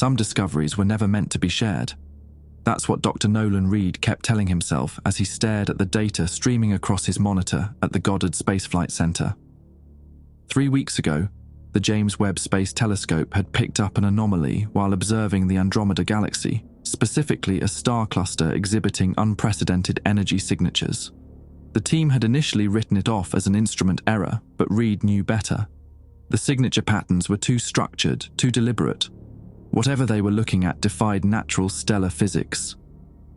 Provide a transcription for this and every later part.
Some discoveries were never meant to be shared. That's what Dr. Nolan Reed kept telling himself as he stared at the data streaming across his monitor at the Goddard Space Flight Center. 3 weeks ago, the James Webb Space Telescope had picked up an anomaly while observing the Andromeda Galaxy, specifically a star cluster exhibiting unprecedented energy signatures. The team had initially written it off as an instrument error, but Reed knew better. The signature patterns were too structured, too deliberate. Whatever they were looking at defied natural stellar physics.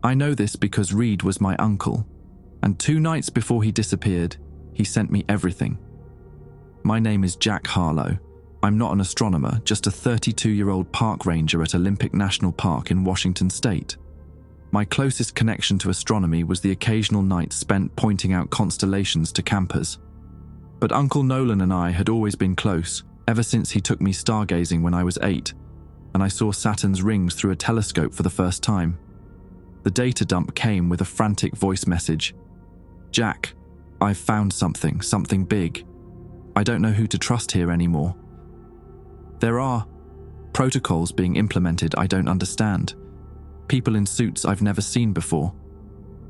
I know this because Reed was my uncle, and 2 nights before he disappeared, he sent me everything. My name is Jack Harlow. I'm not an astronomer, just a 32-year-old park ranger at Olympic National Park in Washington State. My closest connection to astronomy was the occasional night spent pointing out constellations to campers. But Uncle Nolan and I had always been close, ever since he took me stargazing when I was 8, and I saw Saturn's rings through a telescope for the first time. The data dump came with a frantic voice message. "Jack, I've found something big. I don't know who to trust here anymore. There are protocols being implemented I don't understand. People in suits I've never seen before.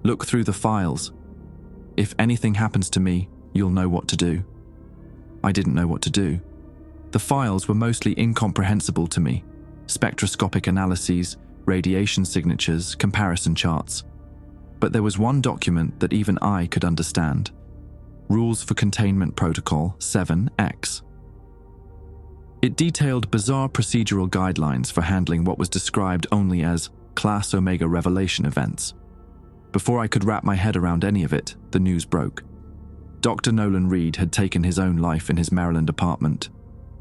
Look through the files. If anything happens to me, you'll know what to do." I didn't know what to do. The files were mostly incomprehensible to me. Spectroscopic analyses, radiation signatures, comparison charts. But there was one document that even I could understand. Rules for Containment Protocol 7X. It detailed bizarre procedural guidelines for handling what was described only as Class Omega revelation events. Before I could wrap my head around any of it, the news broke. Dr. Nolan Reed had taken his own life in his Maryland apartment.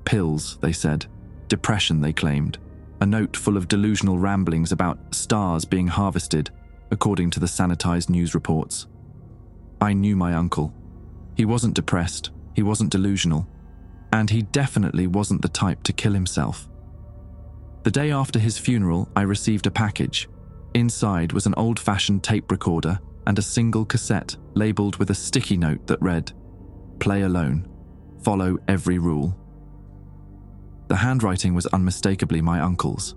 Pills, they said. Depression, they claimed. A note full of delusional ramblings about stars being harvested, according to the sanitized news reports. I knew my uncle. He wasn't depressed, he wasn't delusional, and he definitely wasn't the type to kill himself. The day after his funeral, I received a package. Inside was an old-fashioned tape recorder and a single cassette labeled with a sticky note that read, "Play alone. Follow every rule." The handwriting was unmistakably my uncle's.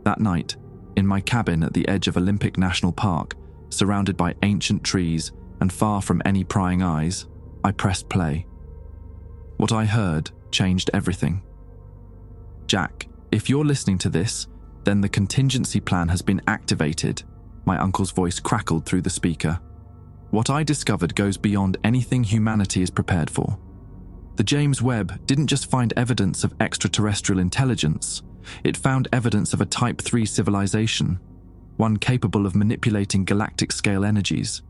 That night, in my cabin at the edge of Olympic National Park, surrounded by ancient trees and far from any prying eyes, I pressed play. What I heard changed everything. "Jack, if you're listening to this, then the contingency plan has been activated," my uncle's voice crackled through the speaker. "What I discovered goes beyond anything humanity is prepared for. The James Webb didn't just find evidence of extraterrestrial intelligence, it found evidence of a Type 3 civilization, one capable of manipulating galactic-scale energies."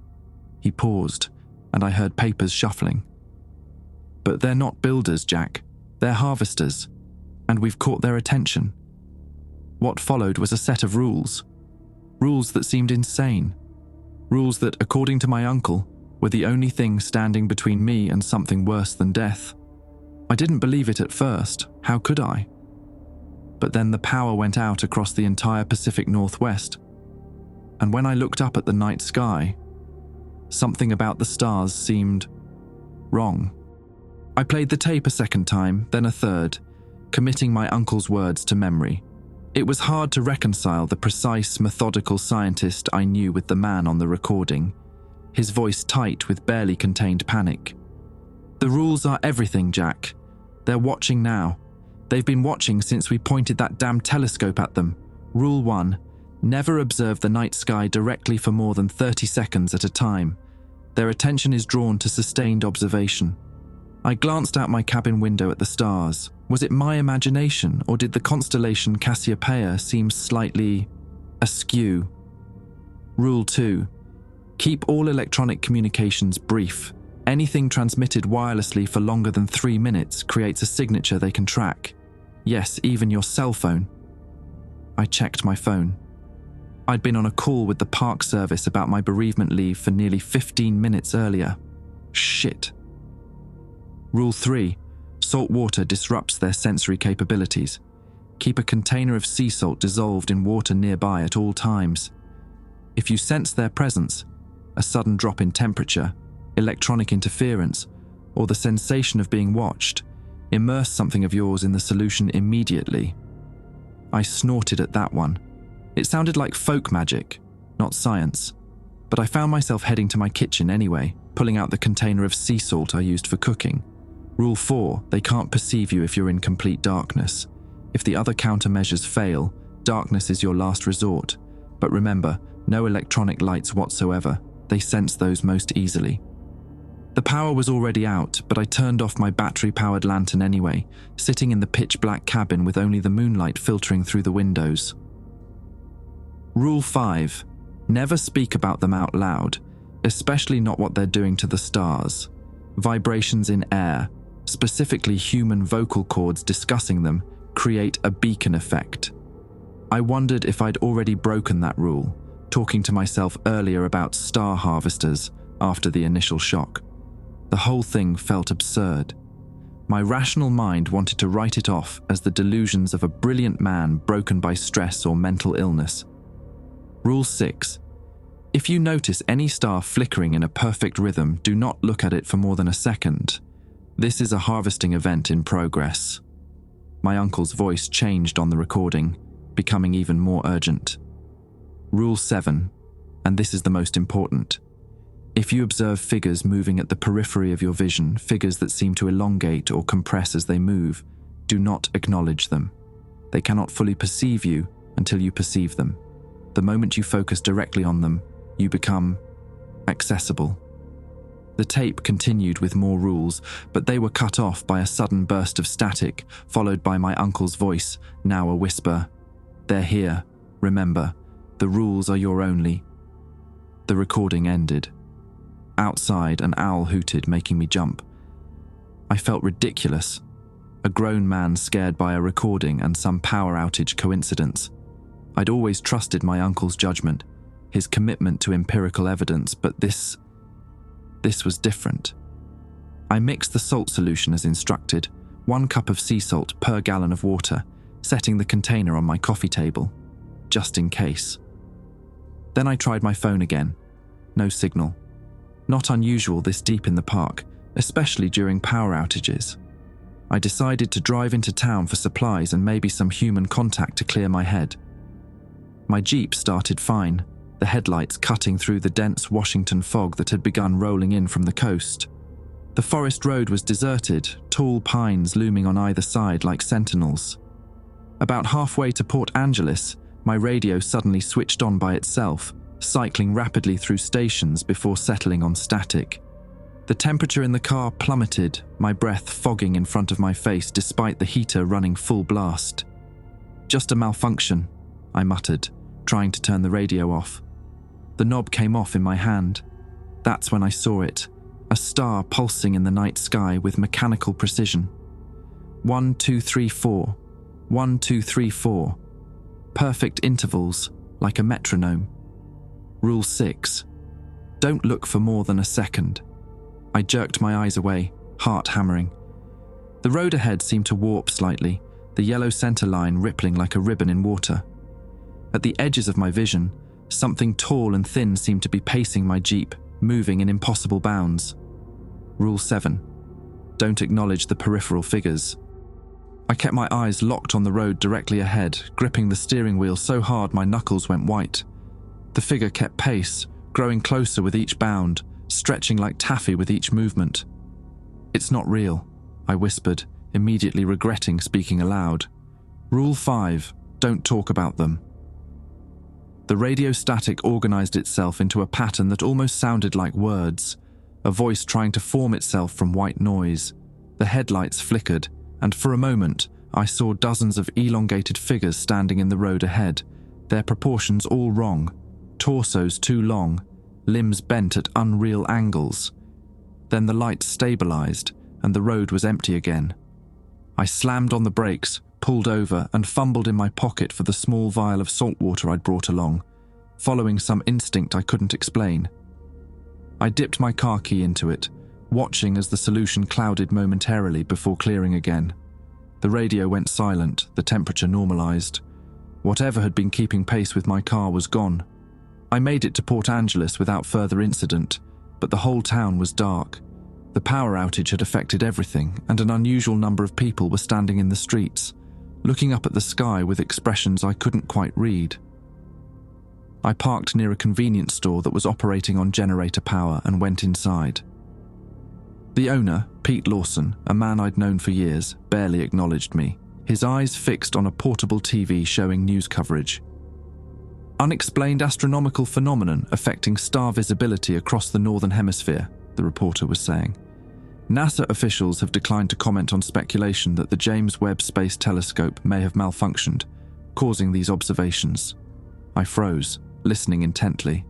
He paused, and I heard papers shuffling. "But they're not builders, Jack. They're harvesters, and we've caught their attention." What followed was a set of rules. Rules that seemed insane. Rules that, according to my uncle, were the only thing standing between me and something worse than death. I didn't believe it at first. How could I? But then the power went out across the entire Pacific Northwest, and when I looked up at the night sky, something about the stars seemed wrong. I played the tape a second time, then a third, committing my uncle's words to memory. It was hard to reconcile the precise, methodical scientist I knew with the man on the recording, his voice tight with barely contained panic. "The rules are everything, Jack. They're watching now. They've been watching since we pointed that damn telescope at them. Rule 1, never observe the night sky directly for more than 30 seconds at a time. Their attention is drawn to sustained observation." I glanced out my cabin window at the stars. Was it my imagination, or did the constellation Cassiopeia seem slightly askew? Rule 2. Keep all electronic communications brief. Anything transmitted wirelessly for longer than 3 minutes creates a signature they can track. Yes, even your cell phone. I checked my phone. I'd been on a call with the park service about my bereavement leave for nearly 15 minutes earlier. Shit. Rule 3. Salt water disrupts their sensory capabilities. Keep a container of sea salt dissolved in water nearby at all times. If you sense their presence, a sudden drop in temperature, electronic interference, or the sensation of being watched, immerse something of yours in the solution immediately. I snorted at that one. It sounded like folk magic, not science. But I found myself heading to my kitchen anyway, pulling out the container of sea salt I used for cooking. Rule 4, they can't perceive you if you're in complete darkness. If the other countermeasures fail, darkness is your last resort. But remember, no electronic lights whatsoever. They sense those most easily. The power was already out, but I turned off my battery-powered lantern anyway, sitting in the pitch-black cabin with only the moonlight filtering through the windows. Rule 5. Never speak about them out loud, especially not what they're doing to the stars. Vibrations in air, specifically human vocal cords discussing them, create a beacon effect. I wondered if I'd already broken that rule, talking to myself earlier about star harvesters after the initial shock. The whole thing felt absurd. My rational mind wanted to write it off as the delusions of a brilliant man broken by stress or mental illness. Rule 6. If you notice any star flickering in a perfect rhythm, do not look at it for more than a second. This is a harvesting event in progress. My uncle's voice changed on the recording, becoming even more urgent. Rule 7, and this is the most important. If you observe figures moving at the periphery of your vision, figures that seem to elongate or compress as they move, do not acknowledge them. They cannot fully perceive you until you perceive them. The moment you focus directly on them, you become accessible. The tape continued with more rules, but they were cut off by a sudden burst of static, followed by my uncle's voice, now a whisper. They're here. Remember, the rules are your only. The recording ended. Outside, an owl hooted, making me jump. I felt ridiculous. A grown man scared by a recording and some power outage coincidence. I'd always trusted my uncle's judgment, his commitment to empirical evidence, but this was different. I mixed the salt solution as instructed, 1 cup of sea salt per gallon of water, setting the container on my coffee table, just in case. Then I tried my phone again. No signal. Not unusual this deep in the park, especially during power outages. I decided to drive into town for supplies and maybe some human contact to clear my head. My Jeep started fine, the headlights cutting through the dense Washington fog that had begun rolling in from the coast. The forest road was deserted, tall pines looming on either side like sentinels. About halfway to Port Angeles, my radio suddenly switched on by itself, cycling rapidly through stations before settling on static. The temperature in the car plummeted, my breath fogging in front of my face despite the heater running full blast. Just a malfunction, I muttered, trying to turn the radio off. The knob came off in my hand. That's when I saw it, a star pulsing in the night sky with mechanical precision. 1, 2, 3, 4. 1, 2, 3, 4. Perfect intervals, like a metronome. Rule 6. Don't look for more than a second. I jerked my eyes away, heart hammering. The road ahead seemed to warp slightly, the yellow center line rippling like a ribbon in water. At the edges of my vision, something tall and thin seemed to be pacing my Jeep, moving in impossible bounds. Rule 7. Don't acknowledge the peripheral figures. I kept my eyes locked on the road directly ahead, gripping the steering wheel so hard my knuckles went white. The figure kept pace, growing closer with each bound, stretching like taffy with each movement. It's not real, I whispered, immediately regretting speaking aloud. Rule 5. Don't talk about them. The radio static organized itself into a pattern that almost sounded like words, a voice trying to form itself from white noise. The headlights flickered, and for a moment, I saw dozens of elongated figures standing in the road ahead, their proportions all wrong. Torsos too long, limbs bent at unreal angles. Then the lights stabilized, and the road was empty again. I slammed on the brakes, pulled over, and fumbled in my pocket for the small vial of salt water I'd brought along, following some instinct I couldn't explain. I dipped my car key into it, watching as the solution clouded momentarily before clearing again. The radio went silent, the temperature normalized. Whatever had been keeping pace with my car was gone. I made it to Port Angeles without further incident, but the whole town was dark. The power outage had affected everything, and an unusual number of people were standing in the streets. looking up at the sky with expressions I couldn't quite read. I parked near a convenience store that was operating on generator power and went inside. The owner, Pete Lawson, a man I'd known for years, barely acknowledged me, his eyes fixed on a portable TV showing news coverage. Unexplained astronomical phenomenon affecting star visibility across the northern hemisphere, the reporter was saying. NASA officials have declined to comment on speculation that the James Webb Space Telescope may have malfunctioned, causing these observations. I froze, listening intently.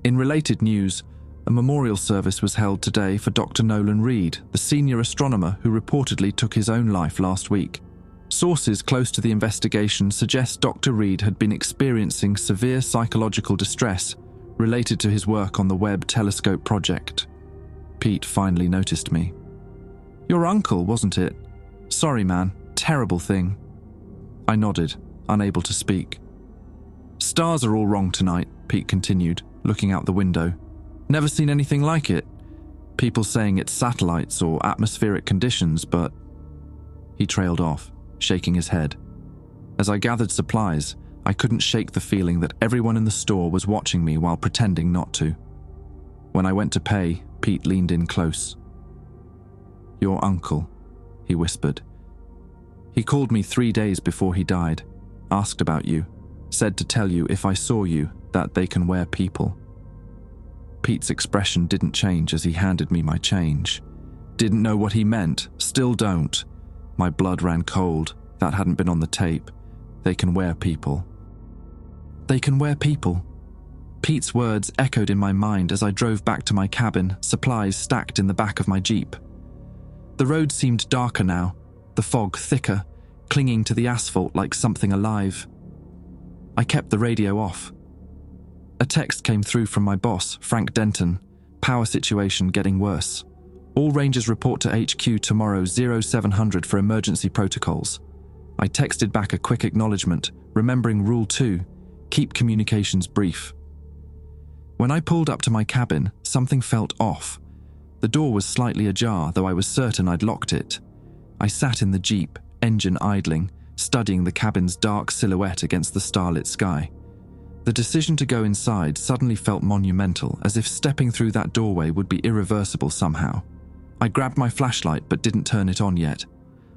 In related news, a memorial service was held today for Dr. Nolan Reid, the senior astronomer who reportedly took his own life last week. Sources close to the investigation suggest Dr. Reid had been experiencing severe psychological distress related to his work on the Webb telescope project. Pete finally noticed me. "Your uncle, wasn't it? Sorry, man. Terrible thing." I nodded, unable to speak. "Stars are all wrong tonight," Pete continued, looking out the window. "Never seen anything like it. People saying it's satellites or atmospheric conditions, but..." He trailed off, shaking his head. As I gathered supplies, I couldn't shake the feeling that everyone in the store was watching me while pretending not to. When I went to pay, Pete leaned in close. "Your uncle," he whispered. "He called me 3 days before he died, asked about you, said to tell you if I saw you that they can wear people." Pete's expression didn't change as he handed me my change. Didn't know what he meant, still don't. My blood ran cold. That hadn't been on the tape. They can wear people. They can wear people. Pete's words echoed in my mind as I drove back to my cabin, supplies stacked in the back of my Jeep. The road seemed darker now, the fog thicker, clinging to the asphalt like something alive. I kept the radio off. A text came through from my boss, Frank Denton. Power situation getting worse. All Rangers report to HQ tomorrow 0700 for emergency protocols. I texted back a quick acknowledgement, remembering Rule 2, keep communications brief. When I pulled up to my cabin, something felt off. The door was slightly ajar, though I was certain I'd locked it. I sat in the Jeep, engine idling, studying the cabin's dark silhouette against the starlit sky. The decision to go inside suddenly felt monumental, as if stepping through that doorway would be irreversible somehow. I grabbed my flashlight but didn't turn it on yet.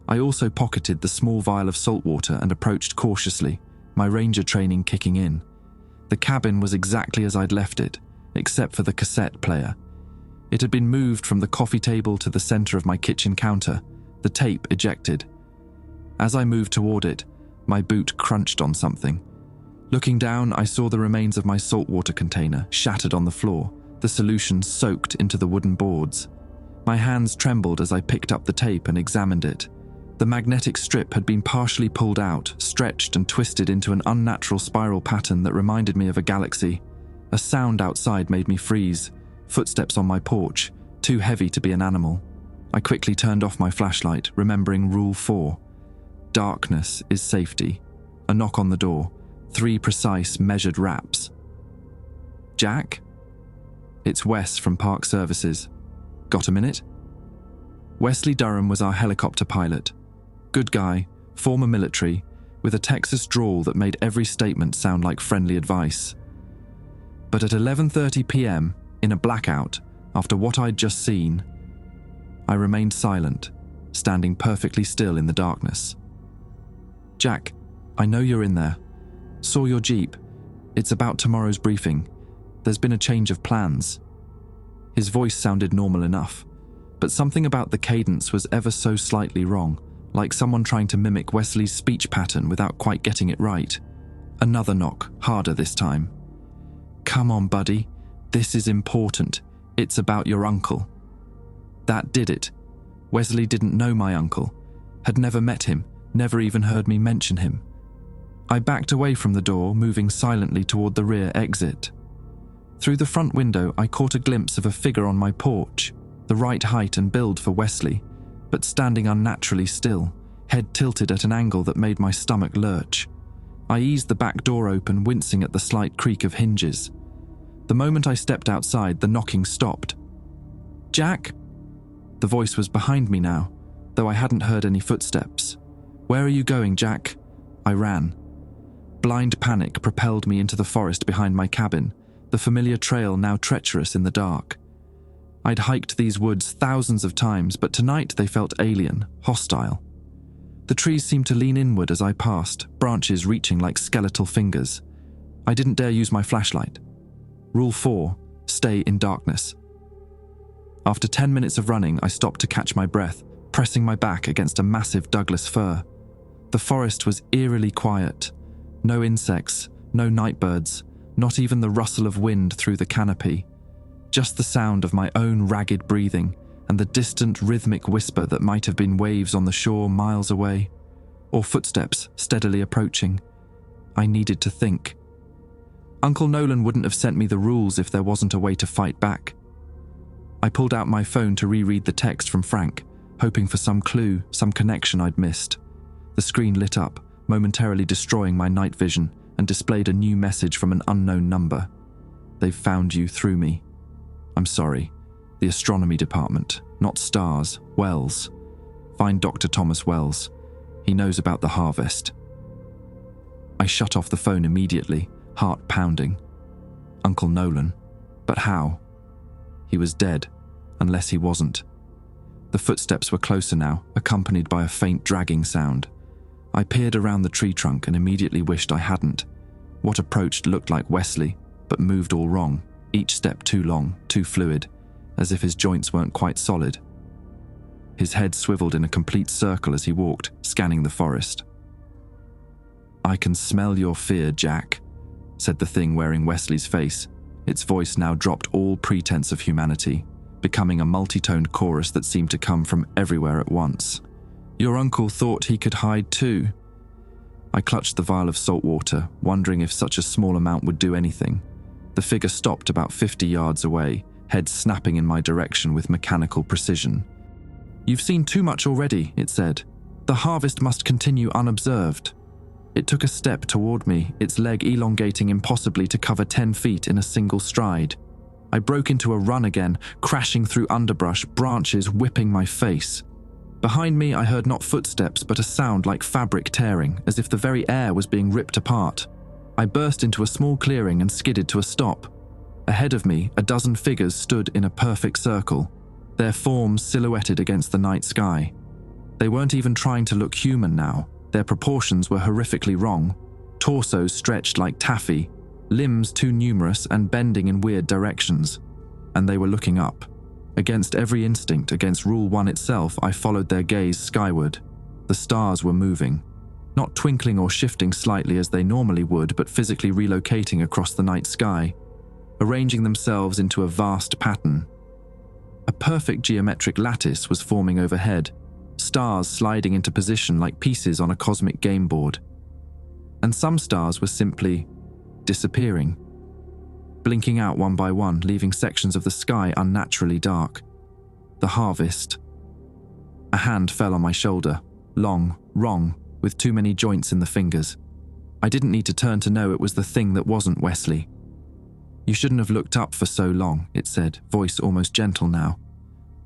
I also pocketed the small vial of salt water and approached cautiously, my ranger training kicking in. The cabin was exactly as I'd left it, except for the cassette player. It had been moved from the coffee table to the center of my kitchen counter, the tape ejected. As I moved toward it, my boot crunched on something. Looking down, I saw the remains of my saltwater container shattered on the floor, the solution soaked into the wooden boards. My hands trembled as I picked up the tape and examined it. The magnetic strip had been partially pulled out, stretched and twisted into an unnatural spiral pattern that reminded me of a galaxy. A sound outside made me freeze. Footsteps on my porch, too heavy to be an animal. I quickly turned off my flashlight, remembering Rule 4. Darkness is safety. A knock on the door. 3 precise, measured raps. "Jack?" "It's Wes from Park Services. Got a minute?" Wesley Durham was our helicopter pilot. Good guy, former military, with a Texas drawl that made every statement sound like friendly advice. But at 11:30 p.m., in a blackout, after what I'd just seen, I remained silent, standing perfectly still in the darkness. "Jack, I know you're in there. Saw your Jeep. It's about tomorrow's briefing. There's been a change of plans." His voice sounded normal enough, but something about the cadence was ever so slightly wrong, like someone trying to mimic Wesley's speech pattern without quite getting it right. Another knock, harder this time. "Come on, buddy. This is important. It's about your uncle." That did it. Wesley didn't know my uncle, had never met him, never even heard me mention him. I backed away from the door, moving silently toward the rear exit. Through the front window, I caught a glimpse of a figure on my porch, the right height and build for Wesley, but standing unnaturally still, head tilted at an angle that made my stomach lurch. I eased the back door open, wincing at the slight creak of hinges. The moment I stepped outside, the knocking stopped. "Jack?" The voice was behind me now, though I hadn't heard any footsteps. "Where are you going, Jack?" I ran. Blind panic propelled me into the forest behind my cabin, the familiar trail now treacherous in the dark. I'd hiked these woods thousands of times, but tonight they felt alien, hostile. The trees seemed to lean inward as I passed, branches reaching like skeletal fingers. I didn't dare use my flashlight. Rule 4, stay in darkness. After 10 minutes of running, I stopped to catch my breath, pressing my back against a massive Douglas fir. The forest was eerily quiet. No insects, no nightbirds, not even the rustle of wind through the canopy. Just the sound of my own ragged breathing and the distant rhythmic whisper that might have been waves on the shore miles away, or footsteps steadily approaching. I needed to think. Uncle Nolan wouldn't have sent me the rules if there wasn't a way to fight back. I pulled out my phone to reread the text from Frank, hoping for some clue, some connection I'd missed. The screen lit up, momentarily destroying my night vision, and displayed a new message from an unknown number. "They've found you through me. I'm sorry. The astronomy department, not stars, Wells. Find Dr. Thomas Wells. He knows about the harvest." I shut off the phone immediately, heart pounding. Uncle Nolan. But how? He was dead, unless he wasn't. The footsteps were closer now, accompanied by a faint dragging sound. I peered around the tree trunk and immediately wished I hadn't. What approached looked like Wesley, but moved all wrong, each step too long, too fluid, as if his joints weren't quite solid. His head swiveled in a complete circle as he walked, scanning the forest. "I can smell your fear, Jack," said the thing wearing Wesley's face, its voice now dropped all pretense of humanity, becoming a multi-toned chorus that seemed to come from everywhere at once. "Your uncle thought he could hide too." I clutched the vial of salt water, wondering if such a small amount would do anything. The figure stopped about 50 yards away, head snapping in my direction with mechanical precision. "You've seen too much already," it said. "The harvest must continue unobserved." It took a step toward me, its leg elongating impossibly to cover 10 feet in a single stride. I broke into a run again, crashing through underbrush, branches whipping my face. Behind me, I heard not footsteps, but a sound like fabric tearing, as if the very air was being ripped apart. I burst into a small clearing and skidded to a stop. Ahead of me, a dozen figures stood in a perfect circle, their forms silhouetted against the night sky. They weren't even trying to look human now. Their proportions were horrifically wrong. Torsos stretched like taffy, limbs too numerous and bending in weird directions. And they were looking up. Against every instinct, against Rule 1 itself, I followed their gaze skyward. The stars were moving. Not twinkling or shifting slightly as they normally would, but physically relocating across the night sky, arranging themselves into a vast pattern. A perfect geometric lattice was forming overhead, stars sliding into position like pieces on a cosmic game board. And some stars were simply disappearing, blinking out one by one, leaving sections of the sky unnaturally dark. The harvest. A hand fell on my shoulder, long, wrong, with too many joints in the fingers. I didn't need to turn to know it was the thing that wasn't Wesley. "You shouldn't have looked up for so long," it said, voice almost gentle now.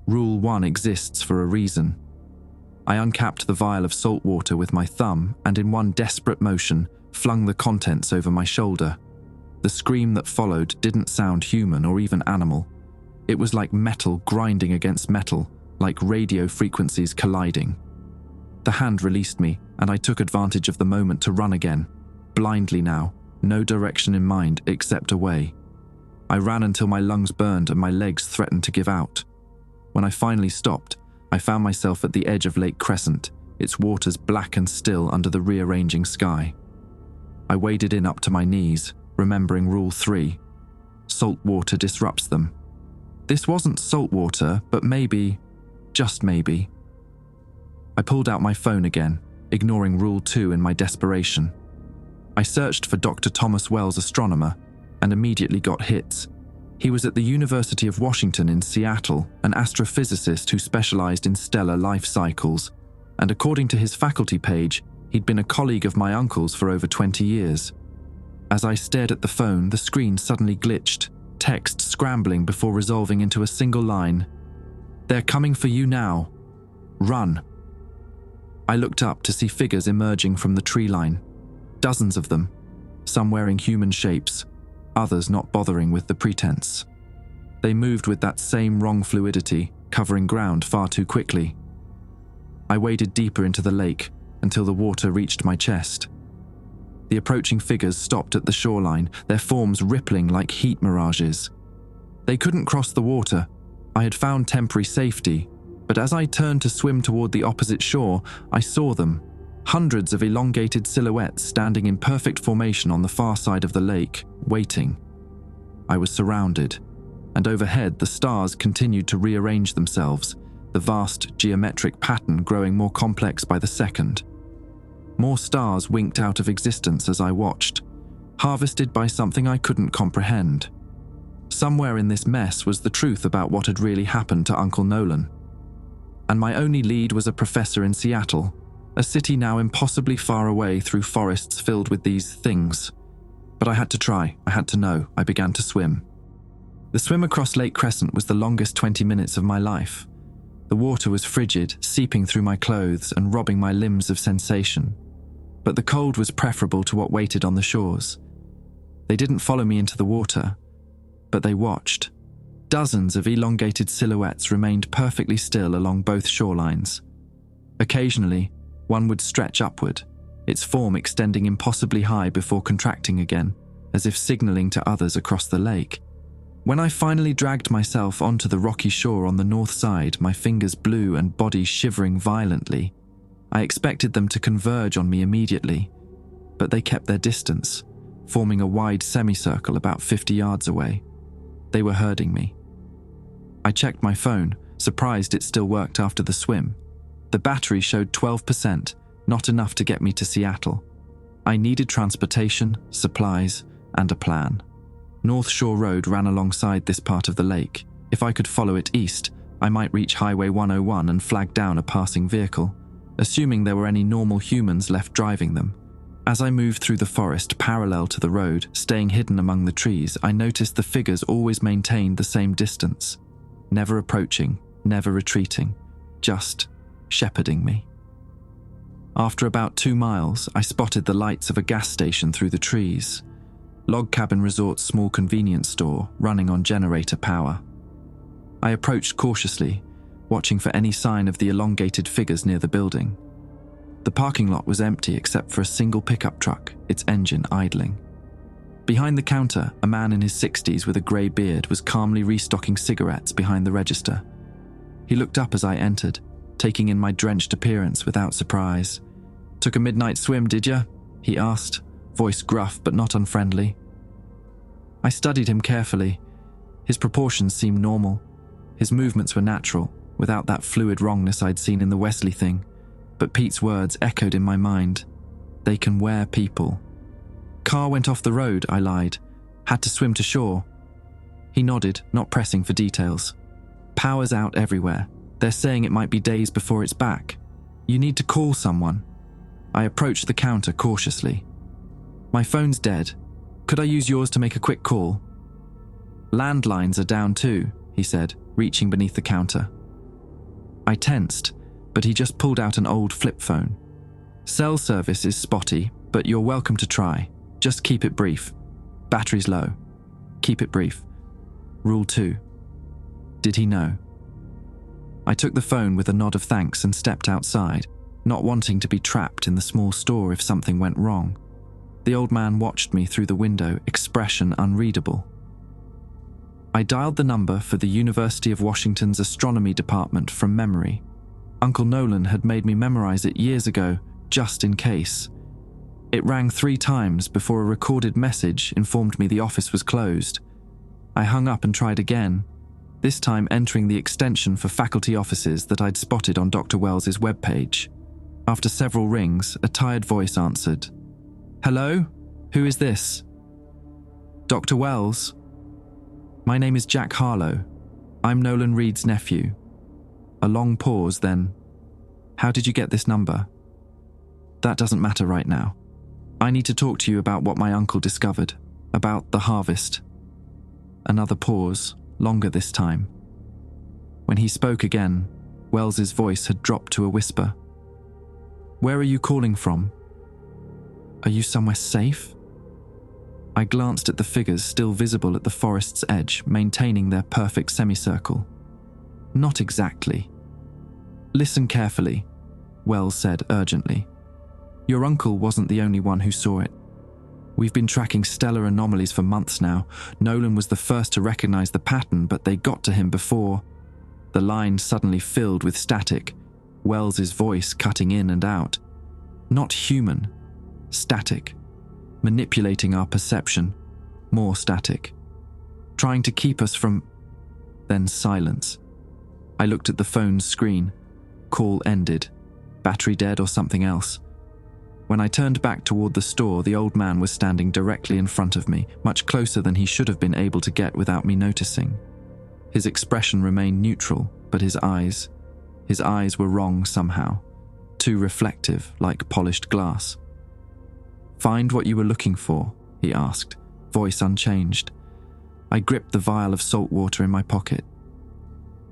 "Rule 1 exists for a reason." I uncapped the vial of salt water with my thumb and in one desperate motion flung the contents over my shoulder. The scream that followed didn't sound human or even animal. It was like metal grinding against metal, like radio frequencies colliding. The hand released me, and I took advantage of the moment to run again, blindly now, no direction in mind except away. I ran until my lungs burned and my legs threatened to give out. When I finally stopped, I found myself at the edge of Lake Crescent, its waters black and still under the rearranging sky. I waded in up to my knees, remembering Rule 3. Salt water disrupts them. This wasn't salt water, but maybe, just maybe. I pulled out my phone again, ignoring Rule 2 in my desperation. I searched for Dr. Thomas Wells, astronomer, and immediately got hits. He was at the University of Washington in Seattle, an astrophysicist who specialized in stellar life cycles, and according to his faculty page, he'd been a colleague of my uncle's for over 20 years. As I stared at the phone, the screen suddenly glitched, text scrambling before resolving into a single line. "They're coming for you now. Run." I looked up to see figures emerging from the tree line. Dozens of them, some wearing human shapes, others not bothering with the pretense. They moved with that same wrong fluidity, covering ground far too quickly. I waded deeper into the lake until the water reached my chest. The approaching figures stopped at the shoreline, their forms rippling like heat mirages. They couldn't cross the water. I had found temporary safety, but as I turned to swim toward the opposite shore, I saw them, hundreds of elongated silhouettes standing in perfect formation on the far side of the lake, waiting. I was surrounded, and overhead the stars continued to rearrange themselves, the vast geometric pattern growing more complex by the second. More stars winked out of existence as I watched, harvested by something I couldn't comprehend. Somewhere in this mess was the truth about what had really happened to Uncle Nolan. And my only lead was a professor in Seattle, a city now impossibly far away through forests filled with these things. But I had to try, I had to know, I began to swim. The swim across Lake Crescent was the longest 20 minutes of my life. The water was frigid, seeping through my clothes and robbing my limbs of sensation. But the cold was preferable to what waited on the shores. They didn't follow me into the water, but they watched. Dozens of elongated silhouettes remained perfectly still along both shorelines. Occasionally, one would stretch upward, its form extending impossibly high before contracting again, as if signaling to others across the lake. When I finally dragged myself onto the rocky shore on the north side, my fingers blue and body shivering violently, I expected them to converge on me immediately, but they kept their distance, forming a wide semicircle about 50 yards away. They were herding me. I checked my phone, surprised it still worked after the swim. The battery showed 12%, not enough to get me to Seattle. I needed transportation, supplies, and a plan. North Shore Road ran alongside this part of the lake. If I could follow it east, I might reach Highway 101 and flag down a passing vehicle, assuming there were any normal humans left driving them. As I moved through the forest parallel to the road, staying hidden among the trees, I noticed the figures always maintained the same distance, never approaching, never retreating, just shepherding me. After about 2 miles, I spotted the lights of a gas station through the trees. Log Cabin Resort's small convenience store running on generator power. I approached cautiously, watching for any sign of the elongated figures near the building. The parking lot was empty except for a single pickup truck, its engine idling. Behind the counter, a man in his 60s with a grey beard was calmly restocking cigarettes behind the register. He looked up as I entered, taking in my drenched appearance without surprise. "Took a midnight swim, did ya?" he asked, voice gruff but not unfriendly. I studied him carefully. His proportions seemed normal. His movements were natural, without that fluid wrongness I'd seen in the Wesley thing. But Pete's words echoed in my mind. They can wear people. "Car went off the road," I lied. "Had to swim to shore." He nodded, not pressing for details. "Power's out everywhere. They're saying it might be days before it's back. You need to call someone." I approached the counter cautiously. "My phone's dead. Could I use yours to make a quick call?" "Landlines are down too," he said, reaching beneath the counter. I tensed, but he just pulled out an old flip phone. "Cell service is spotty, but you're welcome to try. Just keep it brief. Battery's low. Keep it brief. Rule 2. Did he know? I took the phone with a nod of thanks and stepped outside, not wanting to be trapped in the small store if something went wrong. The old man watched me through the window, expression unreadable. I dialed the number for the University of Washington's astronomy department from memory. Uncle Nolan had made me memorize it years ago, just in case. It rang 3 times before a recorded message informed me the office was closed. I hung up and tried again, this time entering the extension for faculty offices that I'd spotted on Dr. Wells's webpage. After several rings, a tired voice answered. "Hello? Who is this?" "Dr. Wells. My name is Jack Harlow. I'm Nolan Reed's nephew." A long pause, then, "How did you get this number?" "That doesn't matter right now. I need to talk to you about what my uncle discovered, about the harvest." Another pause, longer this time. When he spoke again, Wells's voice had dropped to a whisper. Where are you calling from? Are you somewhere safe? I glanced at the figures still visible at the forest's edge, maintaining their perfect semicircle. Not exactly. Listen carefully, Wells said urgently. Your uncle wasn't the only one who saw it. We've been tracking stellar anomalies for months now. Nolan was the first to recognize the pattern, but they got to him before. The line suddenly filled with static, Wells's voice cutting in and out. Not human, static. Manipulating our perception, more static. Trying to keep us from... Then silence. I looked at the phone's screen. Call ended. Battery dead or something else. When I turned back toward the store, the old man was standing directly in front of me, much closer than he should have been able to get without me noticing. His expression remained neutral, but his eyes were wrong somehow. Too reflective, like polished glass. Find what you were looking for, he asked, voice unchanged. I gripped the vial of salt water in my pocket.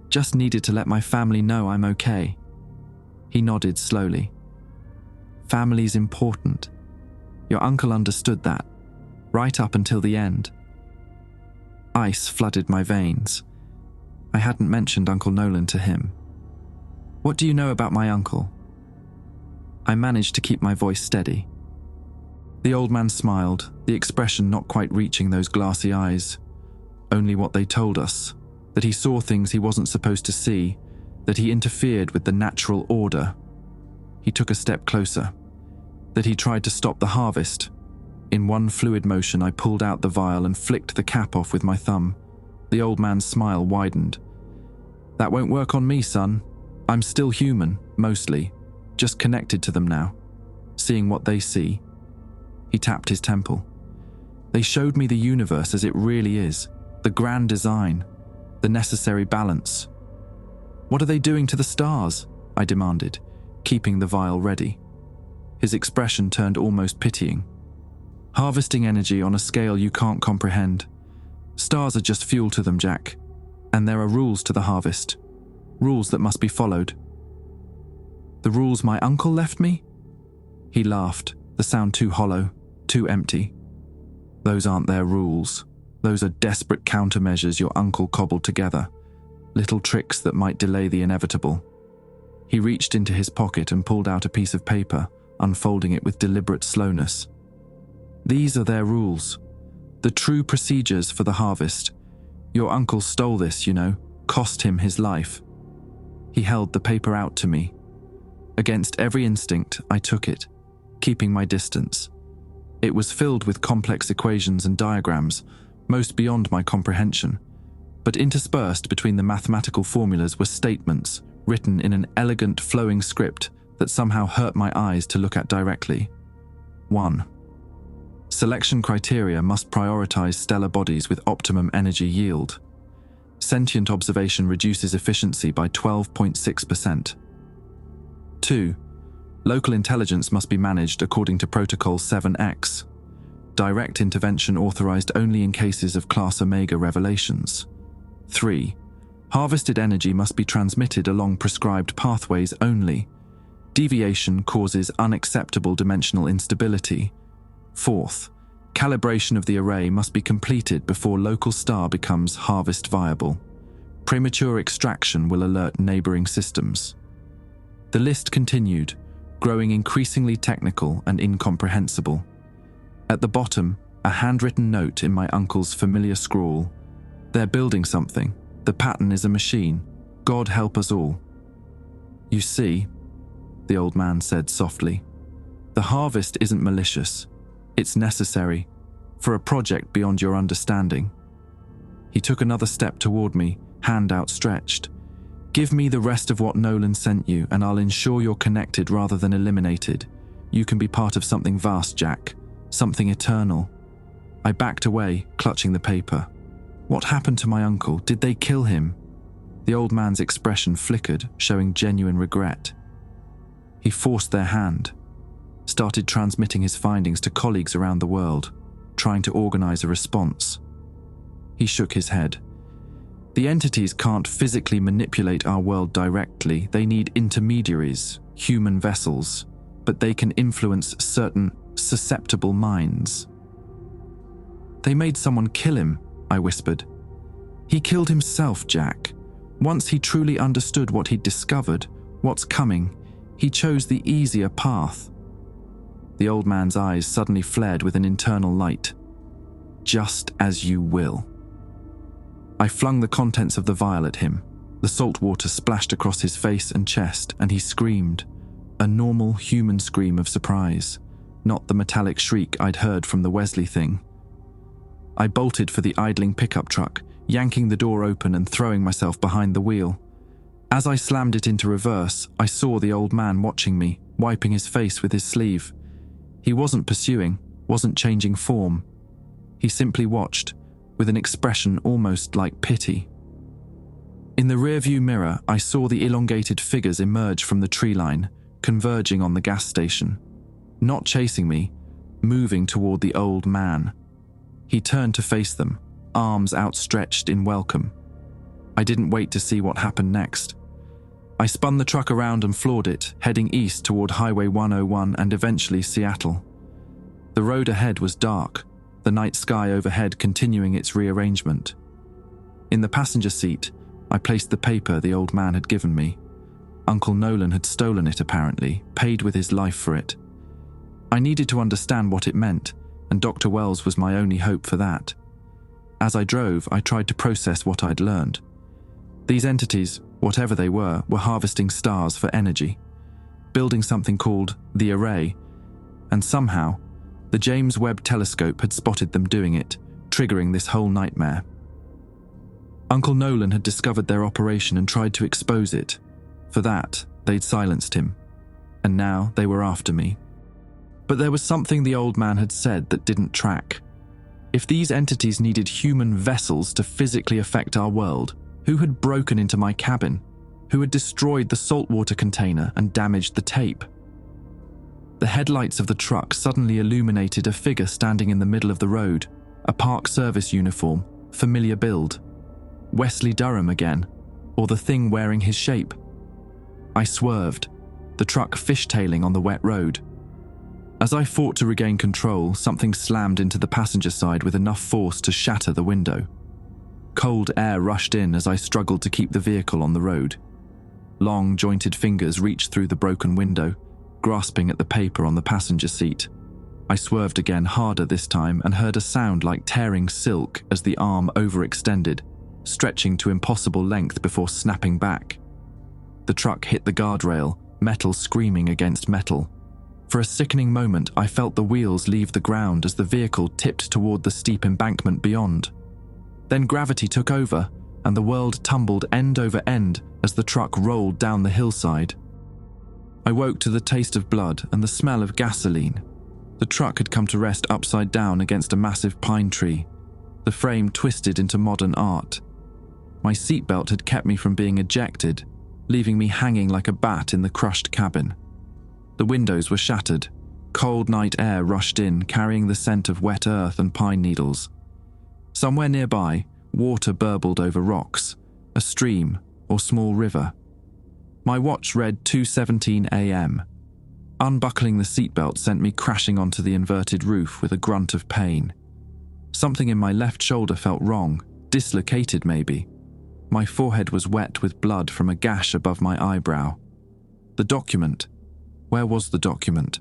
Just needed to let my family know I'm okay. He nodded slowly. Family's important. Your uncle understood that, right up until the end. Ice flooded my veins. I hadn't mentioned Uncle Nolan to him. What do you know about my uncle? I managed to keep my voice steady. The old man smiled, the expression not quite reaching those glassy eyes. Only what they told us, that he saw things he wasn't supposed to see, that he interfered with the natural order. He took a step closer, that he tried to stop the harvest. In one fluid motion, I pulled out the vial and flicked the cap off with my thumb. The old man's smile widened. That won't work on me, son. I'm still human, mostly, just connected to them now, seeing what they see. He tapped his temple. They showed me the universe as it really is, the grand design, the necessary balance. What are they doing to the stars? I demanded, keeping the vial ready. His expression turned almost pitying. Harvesting energy on a scale you can't comprehend. Stars are just fuel to them, Jack. And there are rules to the harvest. Rules that must be followed. The rules my uncle left me? He laughed, the sound too hollow, too empty. Those aren't their rules. Those are desperate countermeasures your uncle cobbled together. Little tricks that might delay the inevitable. He reached into his pocket and pulled out a piece of paper, unfolding it with deliberate slowness. These are their rules. The true procedures for the harvest. Your uncle stole this, you know, cost him his life. He held the paper out to me. Against every instinct, I took it, keeping my distance. It was filled with complex equations and diagrams, most beyond my comprehension, but interspersed between the mathematical formulas were statements written in an elegant, flowing script that somehow hurt my eyes to look at directly. 1. Selection criteria must prioritize stellar bodies with optimum energy yield. Sentient observation reduces efficiency by 12.6%. 2. Local intelligence must be managed according to Protocol 7X. Direct intervention authorized only in cases of Class Omega revelations. 3. Harvested energy must be transmitted along prescribed pathways only. Deviation causes unacceptable dimensional instability. 4th, calibration of the array must be completed before local star becomes harvest viable. Premature extraction will alert neighboring systems. The list continued, growing increasingly technical and incomprehensible. At the bottom, a handwritten note in my uncle's familiar scrawl. They're building something. The pattern is a machine. God help us all. You see, the old man said softly, the harvest isn't malicious. It's necessary for a project beyond your understanding. He took another step toward me, hand outstretched. Give me the rest of what Nolan sent you, and I'll ensure you're connected rather than eliminated. You can be part of something vast, Jack. Something eternal. I backed away, clutching the paper. What happened to my uncle? Did they kill him? The old man's expression flickered, showing genuine regret. He forced their hand, started transmitting his findings to colleagues around the world, trying to organize a response. He shook his head. The entities can't physically manipulate our world directly. They need intermediaries, human vessels, but they can influence certain susceptible minds. "They made someone kill him," I whispered. "He killed himself, Jack. Once he truly understood what he'd discovered, what's coming, he chose the easier path." The old man's eyes suddenly flared with an internal light. "Just as you will." I flung the contents of the vial at him. The salt water splashed across his face and chest, and he screamed, a normal human scream of surprise, not the metallic shriek I'd heard from the Wesley thing. I bolted for the idling pickup truck, yanking the door open and throwing myself behind the wheel. As I slammed it into reverse, I saw the old man watching me, wiping his face with his sleeve. He wasn't pursuing, wasn't changing form. He simply watched, with an expression almost like pity. In the rearview mirror, I saw the elongated figures emerge from the tree line, converging on the gas station. Not chasing me, moving toward the old man. He turned to face them, arms outstretched in welcome. I didn't wait to see what happened next. I spun the truck around and floored it, heading east toward Highway 101 and eventually Seattle. The road ahead was dark, the night sky overhead continuing its rearrangement. In the passenger seat, I placed the paper the old man had given me. Uncle Nolan had stolen it apparently, paid with his life for it. I needed to understand what it meant, and Dr. Wells was my only hope for that. As I drove, I tried to process what I'd learned. These entities, whatever they were harvesting stars for energy, building something called the Array, and somehow, the James Webb telescope had spotted them doing it, triggering this whole nightmare. Uncle Nolan had discovered their operation and tried to expose it. For that, they'd silenced him, and now they were after me. But there was something the old man had said that didn't track. If these entities needed human vessels to physically affect our world, who had broken into my cabin? Who had destroyed the saltwater container and damaged the tape? The headlights of the truck suddenly illuminated a figure standing in the middle of the road, a Park Service uniform, familiar build. Wesley Durham again, or the thing wearing his shape. I swerved, the truck fishtailing on the wet road. As I fought to regain control, something slammed into the passenger side with enough force to shatter the window. Cold air rushed in as I struggled to keep the vehicle on the road. Long, jointed fingers reached through the broken window, grasping at the paper on the passenger seat. I swerved again, harder this time, and heard a sound like tearing silk as the arm overextended, stretching to impossible length before snapping back. The truck hit the guardrail, metal screaming against metal. For a sickening moment, I felt the wheels leave the ground as the vehicle tipped toward the steep embankment beyond. Then gravity took over, and the world tumbled end over end as the truck rolled down the hillside. I woke to the taste of blood and the smell of gasoline. The truck had come to rest upside down against a massive pine tree, the frame twisted into modern art. My seatbelt had kept me from being ejected, leaving me hanging like a bat in the crushed cabin. The windows were shattered. Cold night air rushed in, carrying the scent of wet earth and pine needles. Somewhere nearby, water burbled over rocks, a stream or small river. My watch read 2:17 a.m. Unbuckling the seatbelt sent me crashing onto the inverted roof with a grunt of pain. Something in my left shoulder felt wrong, dislocated maybe. My forehead was wet with blood from a gash above my eyebrow. The document. Where was the document?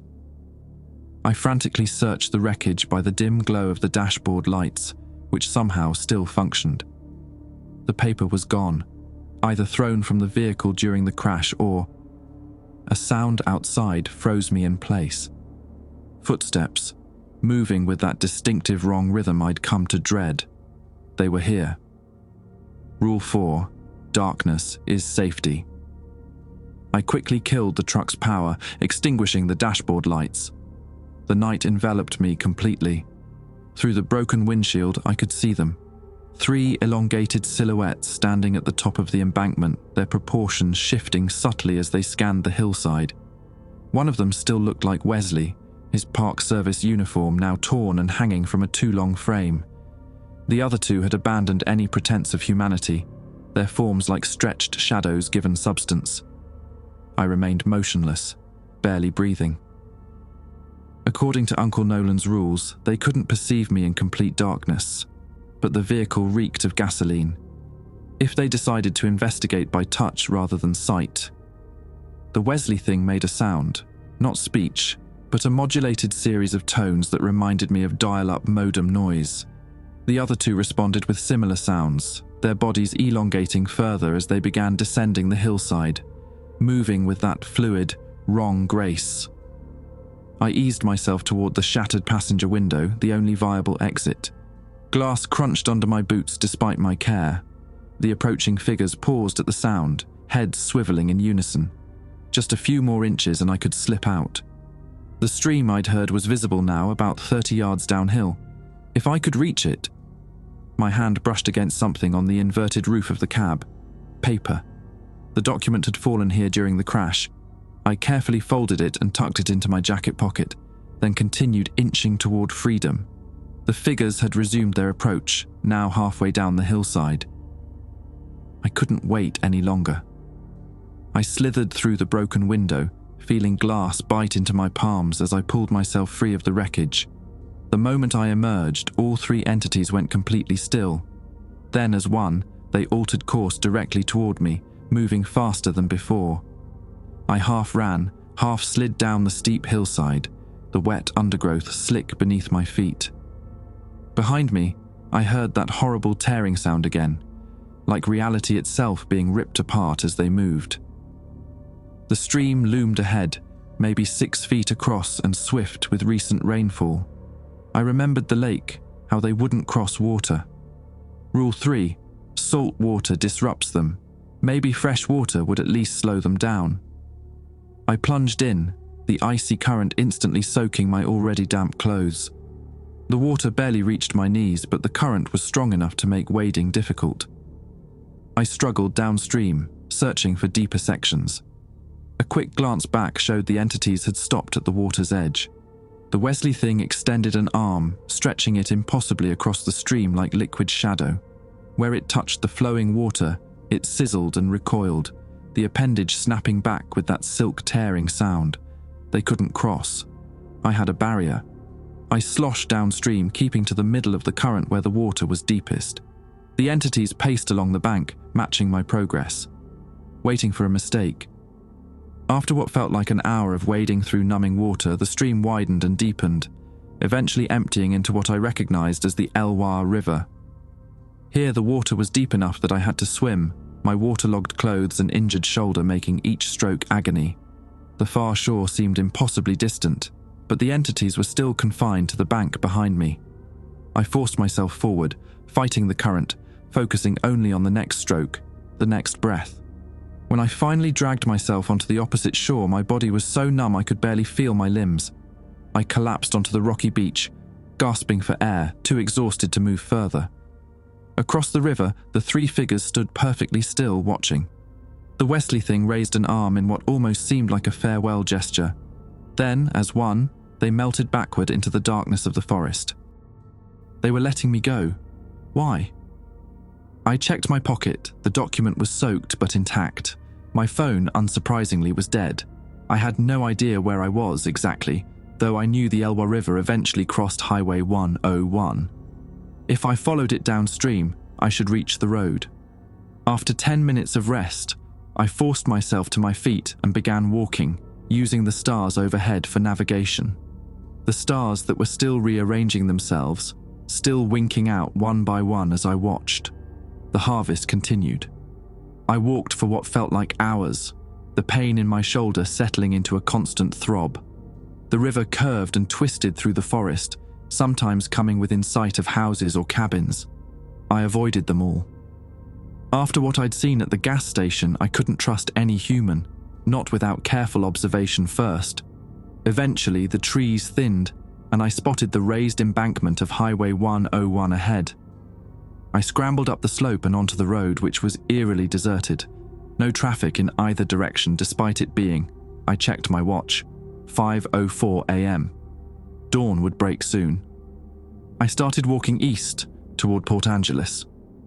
I frantically searched the wreckage by the dim glow of the dashboard lights, which somehow still functioned. The paper was gone, either thrown from the vehicle during the crash or... A sound outside froze me in place. Footsteps, moving with that distinctive wrong rhythm I'd come to dread. They were here. Rule 4, darkness is safety. I quickly killed the truck's power, extinguishing the dashboard lights. The night enveloped me completely. Through the broken windshield, I could see them. 3 elongated silhouettes standing at the top of the embankment, their proportions shifting subtly as they scanned the hillside. One of them still looked like Wesley, his Park Service uniform now torn and hanging from a too long frame. The other 2 had abandoned any pretense of humanity, their forms like stretched shadows given substance. I remained motionless, barely breathing. According to Uncle Nolan's rules, they couldn't perceive me in complete darkness, but the vehicle reeked of gasoline. If they decided to investigate by touch rather than sight. The Wesley thing made a sound, not speech, but a modulated series of tones that reminded me of dial-up modem noise. The other two responded with similar sounds, their bodies elongating further as they began descending the hillside, moving with that fluid, wrong grace. I eased myself toward the shattered passenger window, the only viable exit. Glass crunched under my boots despite my care. The approaching figures paused at the sound, heads swiveling in unison. Just a few more inches and I could slip out. The stream I'd heard was visible now, about 30 yards downhill. If I could reach it. My hand brushed against something on the inverted roof of the cab. Paper. The document had fallen here during the crash. I carefully folded it and tucked it into my jacket pocket, then continued inching toward freedom. The figures had resumed their approach, now halfway down the hillside. I couldn't wait any longer. I slithered through the broken window, feeling glass bite into my palms as I pulled myself free of the wreckage. The moment I emerged, all three entities went completely still. Then, as one, they altered course directly toward me, moving faster than before. I half ran, half slid down the steep hillside, the wet undergrowth slick beneath my feet. Behind me, I heard that horrible tearing sound again, like reality itself being ripped apart as they moved. The stream loomed ahead, maybe 6 feet across and swift with recent rainfall. I remembered the lake, how they wouldn't cross water. Rule 3, salt water disrupts them. Maybe fresh water would at least slow them down. I plunged in, the icy current instantly soaking my already damp clothes. The water barely reached my knees, but the current was strong enough to make wading difficult. I struggled downstream, searching for deeper sections. A quick glance back showed the entities had stopped at the water's edge. The Wesley thing extended an arm, stretching it impossibly across the stream like liquid shadow. Where it touched the flowing water, it sizzled and recoiled, the appendage snapping back with that silk-tearing sound. They couldn't cross. I had a barrier. I sloshed downstream, keeping to the middle of the current where the water was deepest. The entities paced along the bank, matching my progress, waiting for a mistake. After what felt like an hour of wading through numbing water, the stream widened and deepened, eventually emptying into what I recognized as the Elwha River. Here the water was deep enough that I had to swim, my waterlogged clothes and injured shoulder making each stroke agony. The far shore seemed impossibly distant, but the entities were still confined to the bank behind me. I forced myself forward, fighting the current, focusing only on the next stroke, the next breath. When I finally dragged myself onto the opposite shore, my body was so numb I could barely feel my limbs. I collapsed onto the rocky beach, gasping for air, too exhausted to move further. Across the river, the three figures stood perfectly still, watching. The Wesley thing raised an arm in what almost seemed like a farewell gesture. Then, as one, they melted backward into the darkness of the forest. They were letting me go. Why? I checked my pocket. The document was soaked but intact. My phone, unsurprisingly, was dead. I had no idea where I was exactly, though I knew the Elwha River eventually crossed Highway 101. If I followed it downstream, I should reach the road. After 10 minutes of rest, I forced myself to my feet and began walking, using the stars overhead for navigation. The stars that were still rearranging themselves, still winking out one by one as I watched. The harvest continued. I walked for what felt like hours, the pain in my shoulder settling into a constant throb. The river curved and twisted through the forest, sometimes coming within sight of houses or cabins. I avoided them all. After what I'd seen at the gas station, I couldn't trust any human, not without careful observation first. Eventually, the trees thinned, and I spotted the raised embankment of Highway 101 ahead. I scrambled up the slope and onto the road, which was eerily deserted. No traffic in either direction, despite it being, I checked my watch, 5:04 a.m. Dawn would break soon. I started walking east, toward Port Angeles.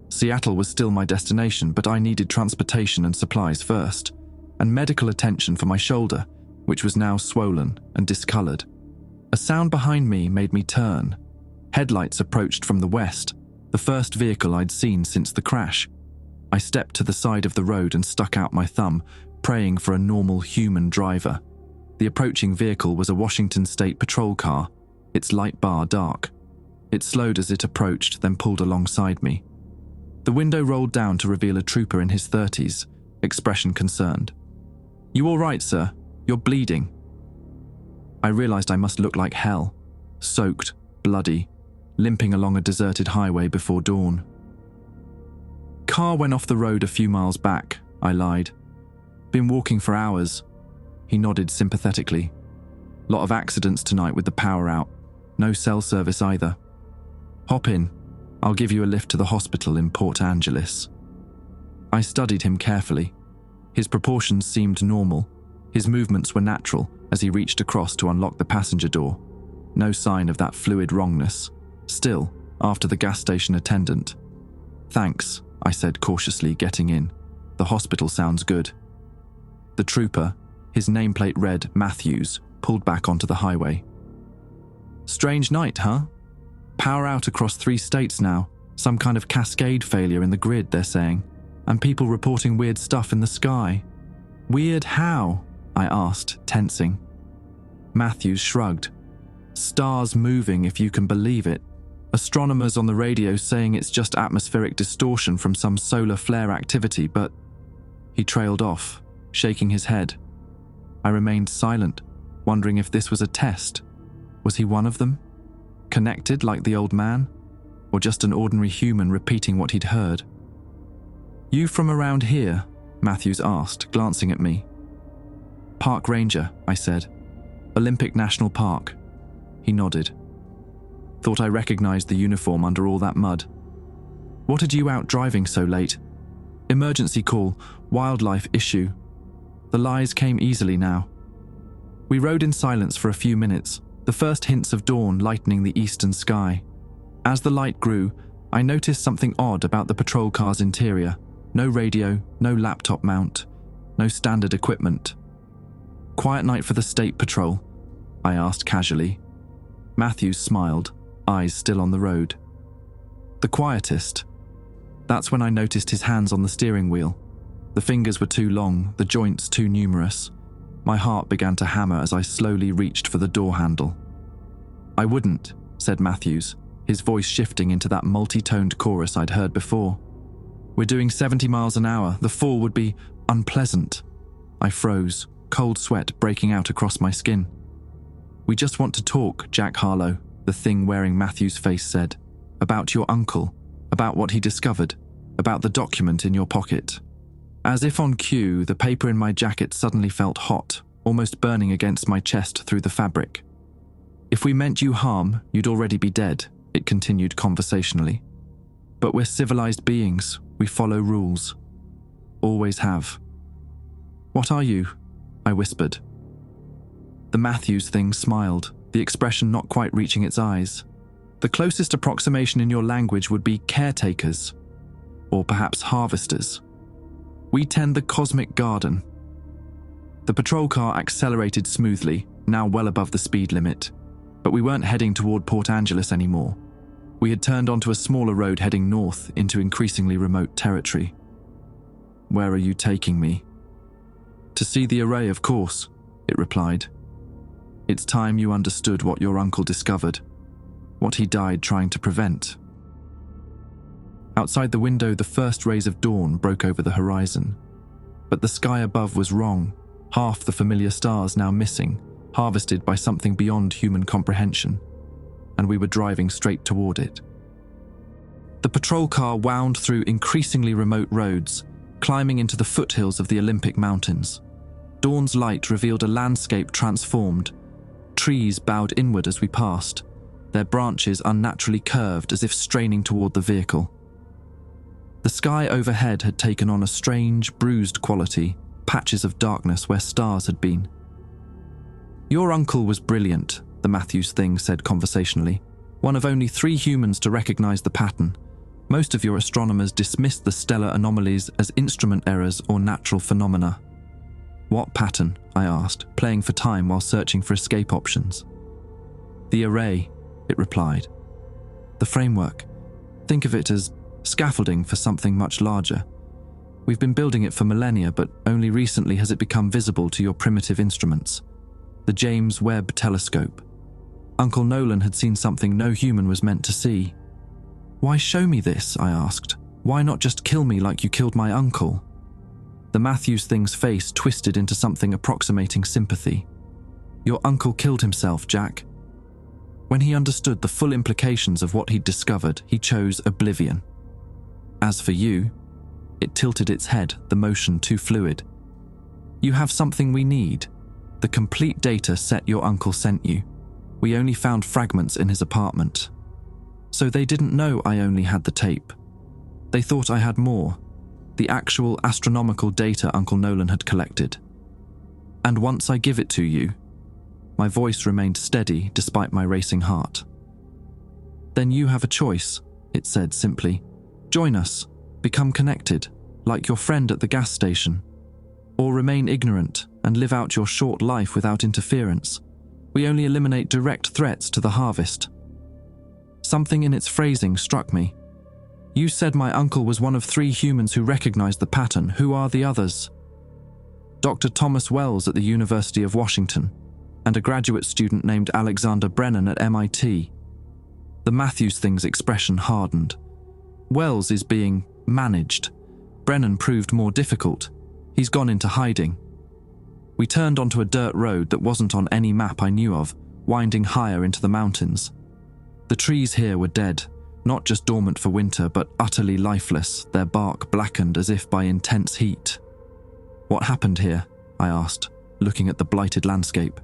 Seattle was still my destination, but I needed transportation and supplies first, and medical attention for my shoulder, which was now swollen and discolored. A sound behind me made me turn. Headlights approached from the west, the first vehicle I'd seen since the crash. I stepped to the side of the road and stuck out my thumb, praying for a normal human driver. The approaching vehicle was a Washington State Patrol car, its light bar dark. It slowed as it approached, then pulled alongside me. The window rolled down to reveal a trooper in his 30s, expression concerned. "You all right, sir? You're bleeding." I realized I must look like hell, soaked, bloody, limping along a deserted highway before dawn. "Car went off the road a few miles back," I lied. "Been walking for hours." He nodded sympathetically. "Lot of accidents tonight with the power out. No cell service either. Hop in. I'll give you a lift to the hospital in Port Angeles." I studied him carefully. His proportions seemed normal. His movements were natural as he reached across to unlock the passenger door. No sign of that fluid wrongness. Still, after the gas station attendant. "Thanks," I said cautiously, getting in. "The hospital sounds good." The trooper, his nameplate read Matthews, pulled back onto the highway. "Strange night, huh? Power out across 3 states now. Some kind of cascade failure in the grid, they're saying. And people reporting weird stuff in the sky." "Weird how?" I asked, tensing. Matthews shrugged. "Stars moving, if you can believe it. Astronomers on the radio saying it's just atmospheric distortion from some solar flare activity, but..." He trailed off, shaking his head. I remained silent, wondering if this was a test. Was he one of them? Connected like the old man? Or just an ordinary human repeating what he'd heard? "You from around here?" Matthews asked, glancing at me. "Park ranger," I said. "Olympic National Park." He nodded. Thought I recognized the uniform under all that mud. "What had you out driving so late?" "Emergency call, wildlife issue." The lies came easily now. We rode in silence for a few minutes, the first hints of dawn lightening the eastern sky. As the light grew, I noticed something odd about the patrol car's interior. No radio, no laptop mount, no standard equipment. "Quiet night for the state patrol?" I asked casually. Matthews smiled, eyes still on the road. "The quietest." That's when I noticed his hands on the steering wheel. The fingers were too long, the joints too numerous. My heart began to hammer as I slowly reached for the door handle. "I wouldn't," said Matthews, his voice shifting into that multi-toned chorus I'd heard before. "We're doing 70 miles an hour. The fall would be unpleasant." I froze, cold sweat breaking out across my skin. "We just want to talk, Jack Harlow," the thing wearing Matthew's face said. "About your uncle, about what he discovered, about the document in your pocket." As if on cue, the paper in my jacket suddenly felt hot, almost burning against my chest through the fabric. "If we meant you harm, you'd already be dead," it continued conversationally. "But we're civilized beings. We follow rules. Always have." "What are you?" I whispered. The Matthews thing smiled, the expression not quite reaching its eyes. "The closest approximation in your language would be caretakers, or perhaps harvesters. We tend the cosmic garden." The patrol car accelerated smoothly, now well above the speed limit, but we weren't heading toward Port Angeles anymore. We had turned onto a smaller road heading north into increasingly remote territory. "Where are you taking me?" "To see the array, of course," it replied. "It's time you understood what your uncle discovered, what he died trying to prevent." Outside the window, the first rays of dawn broke over the horizon. But the sky above was wrong, half the familiar stars now missing, harvested by something beyond human comprehension, and we were driving straight toward it. The patrol car wound through increasingly remote roads, climbing into the foothills of the Olympic Mountains. Dawn's light revealed a landscape transformed. Trees bowed inward as we passed, their branches unnaturally curved as if straining toward the vehicle. The sky overhead had taken on a strange, bruised quality, patches of darkness where stars had been. "Your uncle was brilliant," the Matthews thing said conversationally. "One of only 3 humans to recognize the pattern. Most of your astronomers dismissed the stellar anomalies as instrument errors or natural phenomena." "What pattern?" I asked, playing for time while searching for escape options. The array, it replied. The framework. Think of it as scaffolding for something much larger. We've been building it for millennia, but only recently has it become visible to your primitive instruments. The James Webb telescope. Uncle Nolan had seen something no human was meant to see. Why show me this? I asked. Why not just kill me like you killed my uncle? The Matthews thing's face twisted into something approximating sympathy. Your uncle killed himself, Jack. When he understood the full implications of what he'd discovered, he chose oblivion. As for you, it tilted its head, the motion too fluid. You have something we need. The complete data set your uncle sent you. We only found fragments in his apartment. So they didn't know I only had the tape. They thought I had more. The actual astronomical data Uncle Nolan had collected. And once I give it to you, my voice remained steady despite my racing heart. Then you have a choice, it said simply. Join us, become connected, like your friend at the gas station. Or remain ignorant and live out your short life without interference. We only eliminate direct threats to the harvest. Something in its phrasing struck me. You said my uncle was one of 3 humans who recognized the pattern. Who are the others? Dr. Thomas Wells at the University of Washington, and a graduate student named Alexander Brennan at MIT. The Matthews thing's expression hardened. Wells is being managed. Brennan proved more difficult. He's gone into hiding. We turned onto a dirt road that wasn't on any map I knew of, winding higher into the mountains. The trees here were dead, not just dormant for winter, but utterly lifeless, their bark blackened as if by intense heat. What happened here? I asked, looking at the blighted landscape.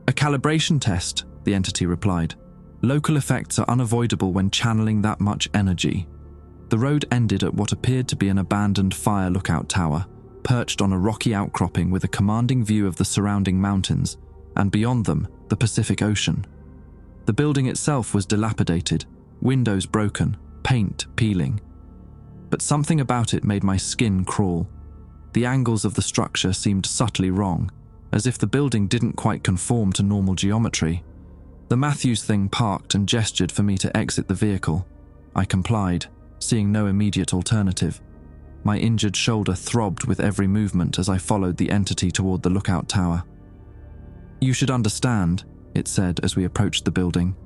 A calibration test, the entity replied. Local effects are unavoidable when channeling that much energy. The road ended at what appeared to be an abandoned fire lookout tower, perched on a rocky outcropping with a commanding view of the surrounding mountains, and beyond them, the Pacific Ocean. The building itself was dilapidated, windows broken, paint peeling. But something about it made my skin crawl. The angles of the structure seemed subtly wrong, as if the building didn't quite conform to normal geometry. The Matthews thing parked and gestured for me to exit the vehicle. I complied, seeing no immediate alternative. My injured shoulder throbbed with every movement as I followed the entity toward the lookout tower. You should understand, it said as we approached the building,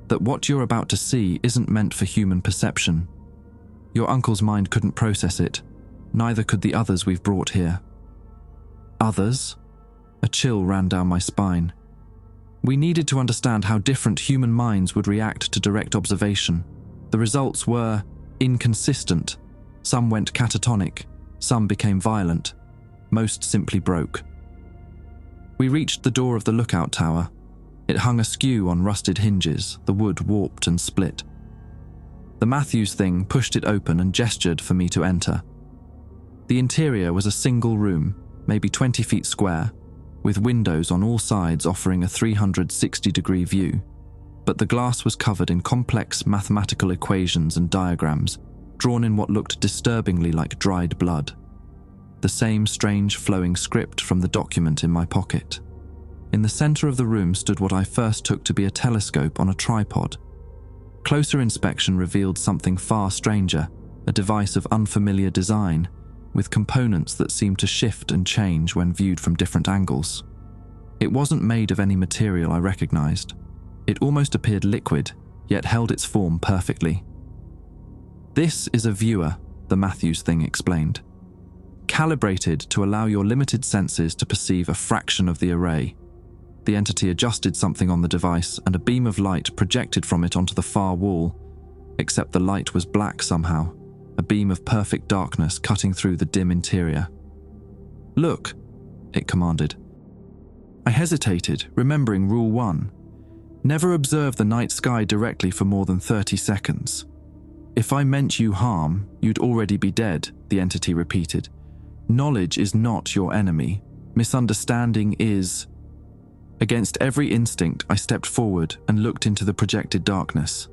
that what you're about to see isn't meant for human perception. Your uncle's mind couldn't process it. Neither could the others we've brought here. Others? A chill ran down my spine. We needed to understand how different human minds would react to direct observation. The results were inconsistent. Some went catatonic, some became violent, most simply broke. We reached the door of the lookout tower. It hung askew on rusted hinges, the wood warped and split. The Matthews thing pushed it open and gestured for me to enter. The interior was a single room, maybe 20 feet square, with windows on all sides offering a 360-degree view. But the glass was covered in complex mathematical equations and diagrams, drawn in what looked disturbingly like dried blood. The same strange flowing script from the document in my pocket. In the center of the room stood what I first took to be a telescope on a tripod. Closer inspection revealed something far stranger, a device of unfamiliar design, with components that seemed to shift and change when viewed from different angles. It wasn't made of any material I recognized. It almost appeared liquid, yet held its form perfectly. This is a viewer, the Matthews thing explained. Calibrated to allow your limited senses to perceive a fraction of the array. The entity adjusted something on the device and a beam of light projected from it onto the far wall, except the light was black somehow, a beam of perfect darkness cutting through the dim interior. Look, it commanded. I hesitated, remembering Rule 1. Never observe the night sky directly for more than 30 seconds. If I meant you harm, you'd already be dead, the entity repeated. Knowledge is not your enemy. Misunderstanding is. Against every instinct, I stepped forward and looked into the projected darkness.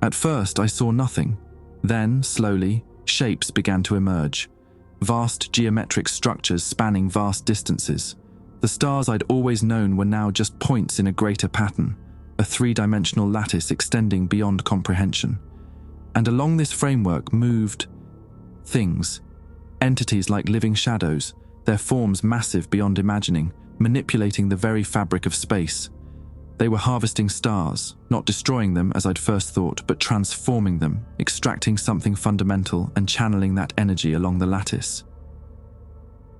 At first, I saw nothing. Then, slowly, shapes began to emerge. Vast geometric structures spanning vast distances. The stars I'd always known were now just points in a greater pattern. a three-dimensional lattice extending beyond comprehension. And along this framework moved things, entities like living shadows, their forms massive beyond imagining, manipulating the very fabric of space. They were harvesting stars, not destroying them as I'd first thought, but transforming them, extracting something fundamental and channeling that energy along the lattice.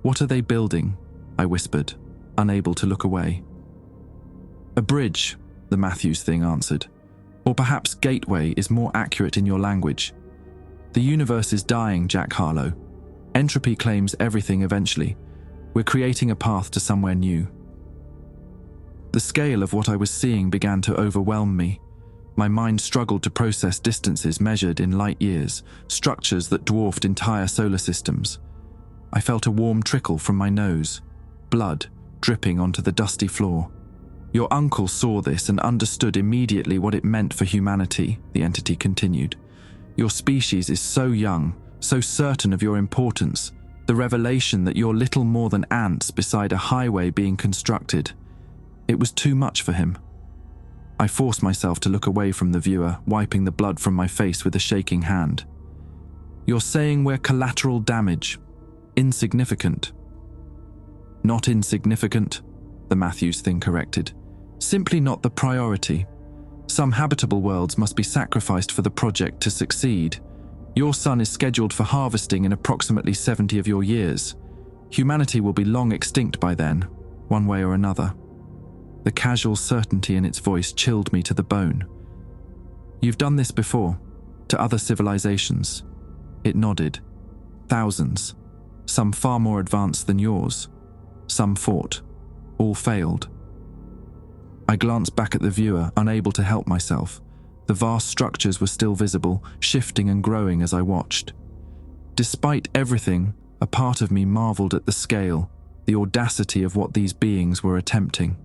"What are they building?" I whispered, unable to look away. "A bridge," the Matthews thing answered. "Or perhaps gateway is more accurate in your language. The universe is dying, Jack Harlow. Entropy claims everything eventually. We're creating a path to somewhere new." The scale of what I was seeing began to overwhelm me. My mind struggled to process distances measured in light years, structures that dwarfed entire solar systems. I felt a warm trickle from my nose, blood dripping onto the dusty floor. "Your uncle saw this and understood immediately what it meant for humanity," the entity continued. "Your species is so young, so certain of your importance, the revelation that you're little more than ants beside a highway being constructed. It was too much for him." I forced myself to look away from the viewer, wiping the blood from my face with a shaking hand. "You're saying we're collateral damage, insignificant." "Not insignificant," the Matthews thing corrected. "Simply not the priority. Some habitable worlds must be sacrificed for the project to succeed. Your sun is scheduled for harvesting in approximately 70 of your years. Humanity will be long extinct by then, one way or another." The casual certainty in its voice chilled me to the bone. "You've done this before, to other civilizations." It nodded. "Thousands, some far more advanced than yours. Some fought, all failed." I glanced back at the viewer, unable to help myself. The vast structures were still visible, shifting and growing as I watched. Despite everything, a part of me marveled at the scale, the audacity of what these beings were attempting.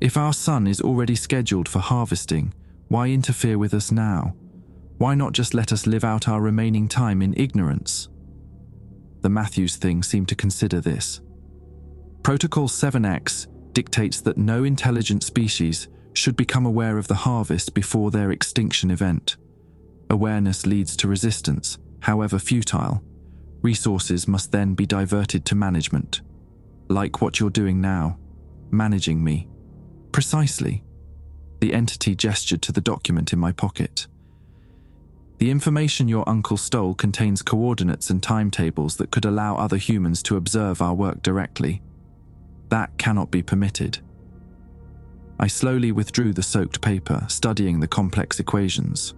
If our sun is already scheduled for harvesting, why interfere with us now? Why not just let us live out our remaining time in ignorance? The Matthews thing seemed to consider this. Protocol 7X dictates that no intelligent species should become aware of the harvest before their extinction event. Awareness leads to resistance, however futile. Resources must then be diverted to management. Like what you're doing now, managing me. "Precisely." The entity gestured to the document in my pocket. "The information your uncle stole contains coordinates and timetables that could allow other humans to observe our work directly. That cannot be permitted." I slowly withdrew the soaked paper, studying the complex equations.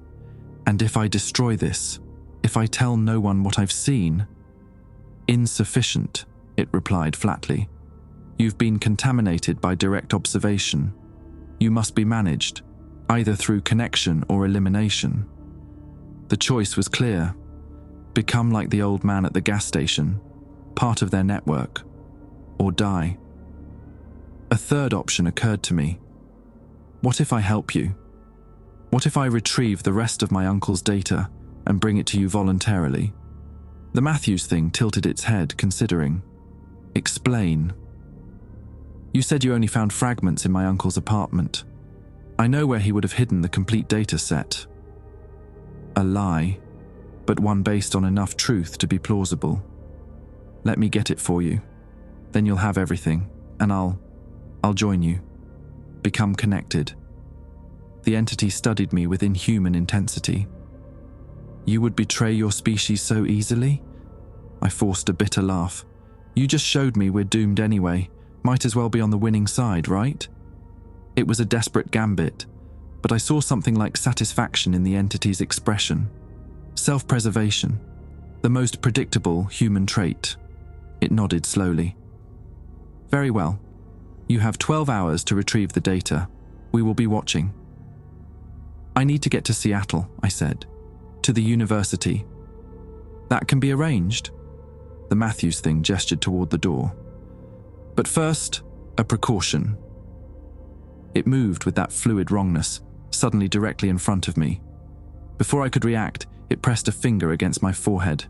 "And if I destroy this, if I tell no one what I've seen?" "Insufficient," it replied flatly. "You've been contaminated by direct observation. You must be managed, either through connection or elimination." The choice was clear. Become like the old man at the gas station, part of their network, or die. A third option occurred to me. What if I help you? What if I retrieve the rest of my uncle's data and bring it to you voluntarily? The Matthews thing tilted its head, considering. "Explain." "You said you only found fragments in my uncle's apartment. I know where he would have hidden the complete data set." A lie, but one based on enough truth to be plausible. "Let me get it for you. Then you'll have everything, and I'll join you. Become connected." The entity studied me with inhuman intensity. "You would betray your species so easily?" I forced a bitter laugh. "You just showed me we're doomed anyway. Might as well be on the winning side, right?" It was a desperate gambit, but I saw something like satisfaction in the entity's expression. Self-preservation, the most predictable human trait. It nodded slowly. "Very well. You have 12 hours to retrieve the data. We will be watching." "I need to get to Seattle," I said. "To the university." "That can be arranged." The Matthews thing gestured toward the door. "But first, a precaution." It moved with that fluid wrongness, suddenly directly in front of me. Before I could react, it pressed a finger against my forehead.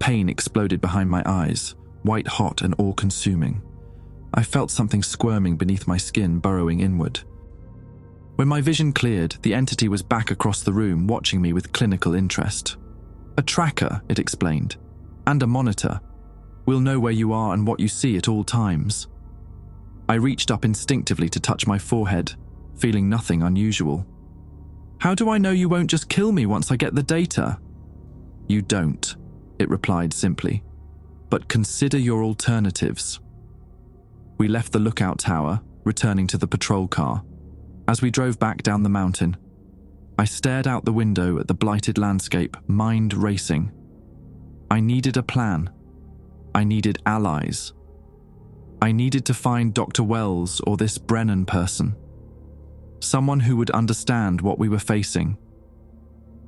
Pain exploded behind my eyes, white hot and all-consuming. I felt something squirming beneath my skin, burrowing inward. When my vision cleared, the entity was back across the room watching me with clinical interest. "A tracker," it explained, "and a monitor. We'll know where you are and what you see at all times." I reached up instinctively to touch my forehead, feeling nothing unusual. "How do I know you won't just kill me once I get the data?" "You don't," it replied simply. "But consider your alternatives." We left the lookout tower, returning to the patrol car. As we drove back down the mountain, I stared out the window at the blighted landscape, mind racing. I needed a plan. I needed allies. I needed to find Dr. Wells or this Brennan person. Someone who would understand what we were facing.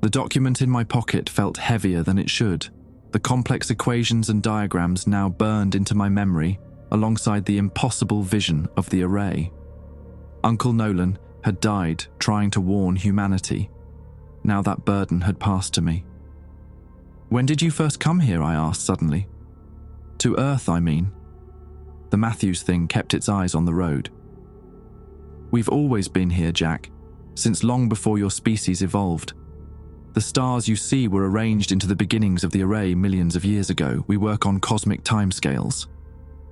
The document in my pocket felt heavier than it should. The complex equations and diagrams now burned into my memory alongside the impossible vision of the array. Uncle Nolan had died trying to warn humanity. Now that burden had passed to me. "When did you first come here?" I asked suddenly. "To Earth, I mean." The Matthews thing kept its eyes on the road. "We've always been here, Jack, since long before your species evolved. The stars you see were arranged into the beginnings of the array millions of years ago. We work on cosmic timescales.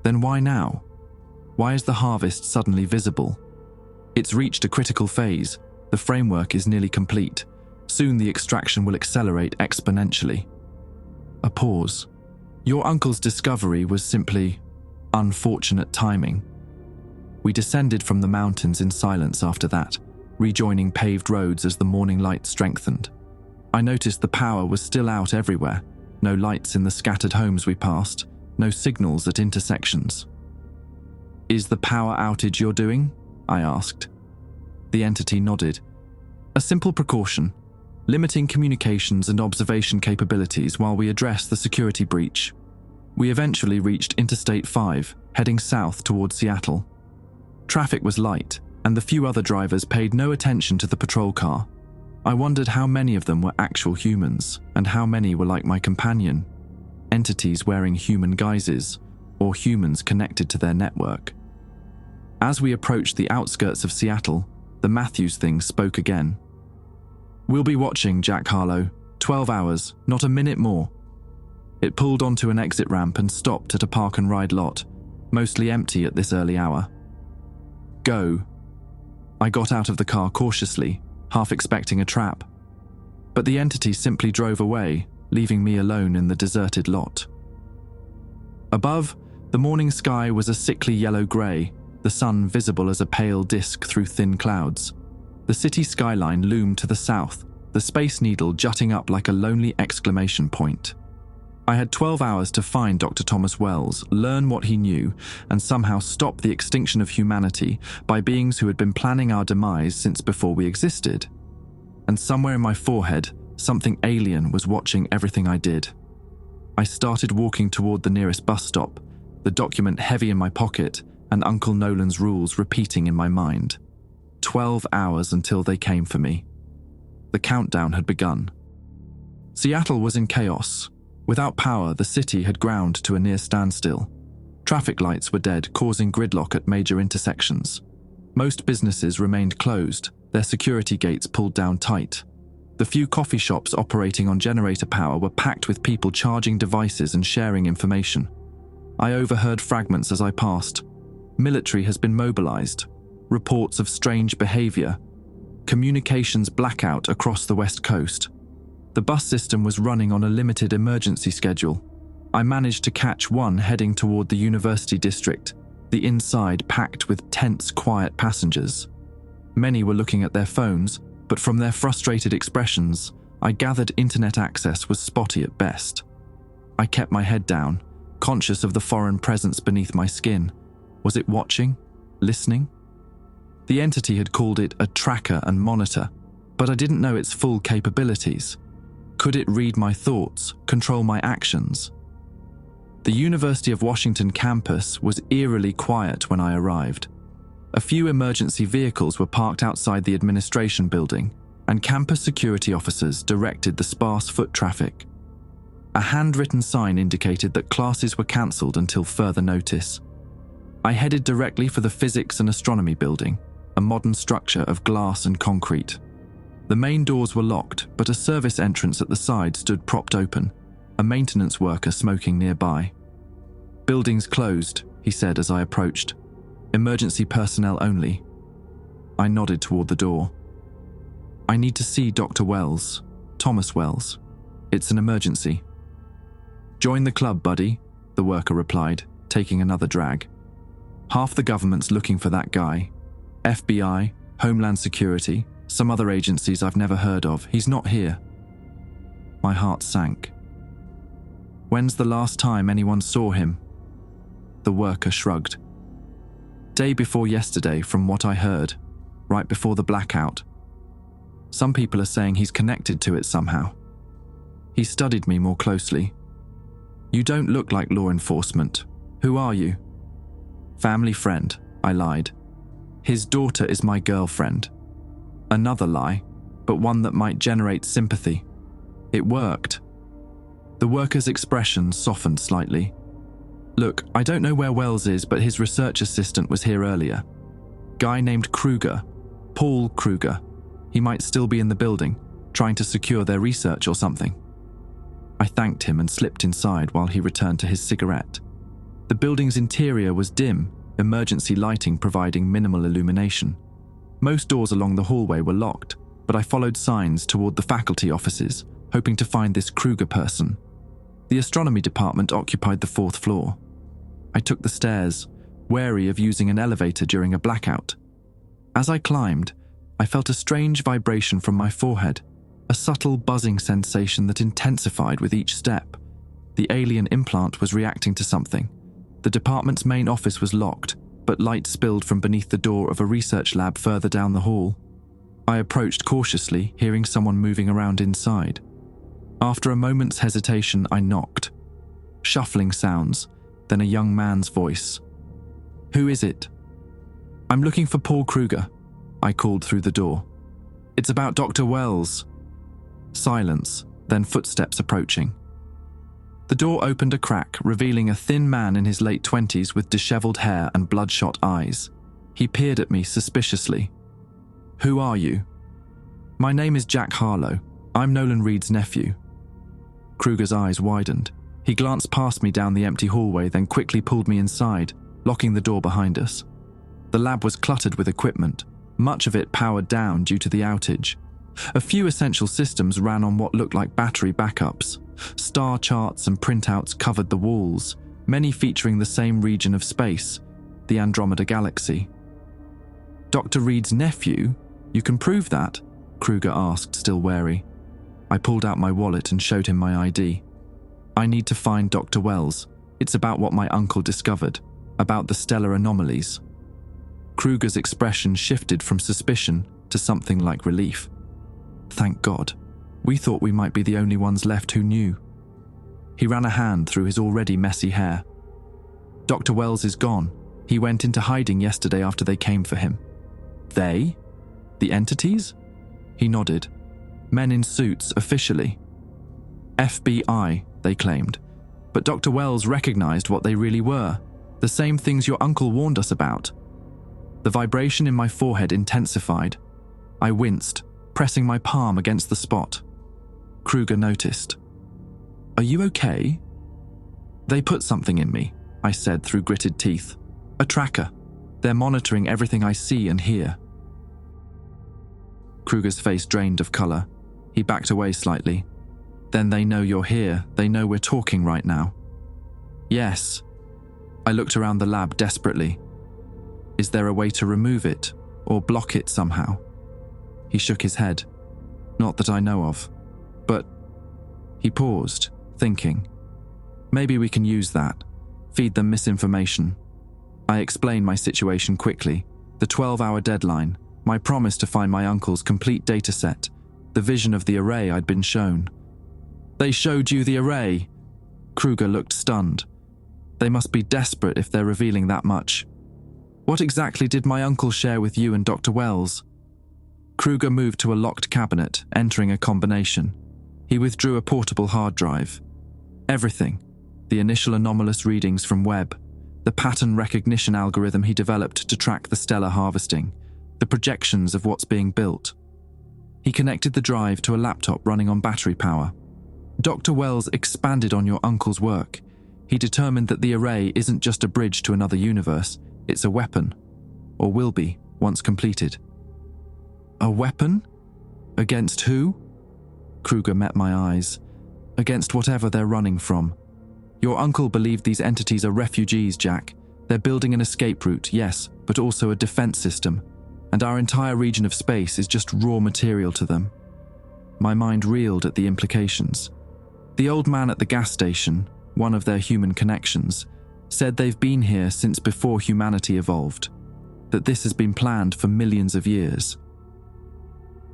Then why now? Why is the harvest suddenly visible? It's reached a critical phase. The framework is nearly complete. Soon the extraction will accelerate exponentially." A pause. "Your uncle's discovery was simply unfortunate timing." We descended from the mountains in silence after that, rejoining paved roads as the morning light strengthened. I noticed the power was still out everywhere. No lights in the scattered homes we passed, no signals at intersections. "Is the power outage you're doing?" I asked. The entity nodded. "A simple precaution, limiting communications and observation capabilities while we address the security breach." We eventually reached Interstate 5, heading south toward Seattle. Traffic was light, and the few other drivers paid no attention to the patrol car. I wondered how many of them were actual humans, and how many were like my companion, entities wearing human guises, or humans connected to their network. As we approached the outskirts of Seattle, the Matthews thing spoke again. "We'll be watching, Jack Harlow. 12 hours, not a minute more." It pulled onto an exit ramp and stopped at a park-and-ride lot, mostly empty at this early hour. "Go." I got out of the car cautiously, half expecting a trap. But the entity simply drove away, leaving me alone in the deserted lot. Above, the morning sky was a sickly yellow-grey, the sun visible as a pale disk through thin clouds. The city skyline loomed to the south, the Space Needle jutting up like a lonely exclamation point. I had 12 hours to find Dr. Thomas Wells, learn what he knew, and somehow stop the extinction of humanity by beings who had been planning our demise since before we existed. And somewhere in my forehead, something alien was watching everything I did. I started walking toward the nearest bus stop, the document heavy in my pocket, and Uncle Nolan's rules repeating in my mind. 12 hours until they came for me. The countdown had begun. Seattle was in chaos. Without power, the city had ground to a near standstill. Traffic lights were dead, causing gridlock at major intersections. Most businesses remained closed, their security gates pulled down tight. The few coffee shops operating on generator power were packed with people charging devices and sharing information. I overheard fragments as I passed. Military has been mobilized. Reports of strange behavior. Communications blackout across the West Coast. The bus system was running on a limited emergency schedule. I managed to catch one heading toward the University District, the inside packed with tense, quiet passengers. Many were looking at their phones, but from their frustrated expressions, I gathered internet access was spotty at best. I kept my head down, conscious of the foreign presence beneath my skin. Was it watching? Listening? The entity had called it a tracker and monitor, but I didn't know its full capabilities. Could it read my thoughts, control my actions? The University of Washington campus was eerily quiet when I arrived. A few emergency vehicles were parked outside the administration building, and campus security officers directed the sparse foot traffic. A handwritten sign indicated that classes were cancelled until further notice. I headed directly for the physics and astronomy building, a modern structure of glass and concrete. The main doors were locked, but a service entrance at the side stood propped open, a maintenance worker smoking nearby. "Building's closed," he said as I approached. "Emergency personnel only." I nodded toward the door. "I need to see Dr. Wells, Thomas Wells. It's an emergency." "Join the club, buddy," the worker replied, taking another drag. "Half the government's looking for that guy. FBI, Homeland Security, some other agencies I've never heard of. He's not here." My heart sank. "When's the last time anyone saw him?" The worker shrugged. "Day before yesterday, from what I heard, right before the blackout. Some people are saying he's connected to it somehow." He studied me more closely. "You don't look like law enforcement. Who are you?" "Family friend," I lied. "His daughter is my girlfriend." Another lie, but one that might generate sympathy. It worked. The worker's expression softened slightly. "Look, I don't know where Wells is, but his research assistant was here earlier. Guy named Kruger, Paul Kruger. He might still be in the building, trying to secure their research or something." I thanked him and slipped inside while he returned to his cigarette. The building's interior was dim, emergency lighting providing minimal illumination. Most doors along the hallway were locked, but I followed signs toward the faculty offices, hoping to find this Kruger person. The astronomy department occupied the 4th floor. I took the stairs, wary of using an elevator during a blackout. As I climbed, I felt a strange vibration from my forehead, a subtle buzzing sensation that intensified with each step. The alien implant was reacting to something. The department's main office was locked, but light spilled from beneath the door of a research lab further down the hall. I approached cautiously, hearing someone moving around inside. After a moment's hesitation, I knocked. Shuffling sounds, then a young man's voice. "Who is it?" "I'm looking for Paul Kruger," I called through the door. "It's about Dr. Wells." Silence, then footsteps approaching. The door opened a crack, revealing a thin man in his late 20s with disheveled hair and bloodshot eyes. He peered at me suspiciously. "Who are you?" "My name is Jack Harlow. I'm Nolan Reed's nephew." Kruger's eyes widened. He glanced past me down the empty hallway, then quickly pulled me inside, locking the door behind us. The lab was cluttered with equipment, much of it powered down due to the outage. A few essential systems ran on what looked like battery backups. Star charts and printouts covered the walls, many featuring the same region of space, the Andromeda Galaxy. "Dr. Reed's nephew? You can prove that?" Kruger asked, still wary. I pulled out my wallet and showed him my ID. "I need to find Dr. Wells. It's about what my uncle discovered, about the stellar anomalies." Kruger's expression shifted from suspicion to something like relief. "Thank God. We thought we might be the only ones left who knew." He ran a hand through his already messy hair. "Dr. Wells is gone. He went into hiding yesterday after they came for him." "They? The entities?" He nodded. "Men in suits, officially. FBI, they claimed. But Dr. Wells recognized what they really were, the same things your uncle warned us about." The vibration in my forehead intensified. I winced, pressing my palm against the spot. Kruger noticed. "Are you okay?" "They put something in me," I said through gritted teeth. "A tracker. They're monitoring everything I see and hear." Kruger's face drained of color. He backed away slightly. "Then they know you're here. They know we're talking right now." "Yes." I looked around the lab desperately. "Is there a way to remove it, or block it somehow?" He shook his head. "Not that I know of. But..." He paused, thinking. "Maybe we can use that. Feed them misinformation." I explained my situation quickly. The 12-hour deadline, my promise to find my uncle's complete dataset, the vision of the array I'd been shown. "They showed you the array?" Kruger looked stunned. "They must be desperate if they're revealing that much. What exactly did my uncle share with you and Dr. Wells?" Kruger moved to a locked cabinet, entering a combination. He withdrew a portable hard drive. Everything. The initial anomalous readings from Webb, the pattern recognition algorithm he developed to track the stellar harvesting, the projections of what's being built. He connected the drive to a laptop running on battery power. Dr. Wells expanded on your uncle's work. He determined that the array isn't just a bridge to another universe, it's a weapon. Or will be, once completed. A weapon? Against who? Kruger met my eyes. Against whatever they're running from. Your uncle believed these entities are refugees, Jack. They're building an escape route, yes, but also a defense system. And our entire region of space is just raw material to them. My mind reeled at the implications. The old man at the gas station, one of their human connections, said they've been here since before humanity evolved, that this has been planned for millions of years.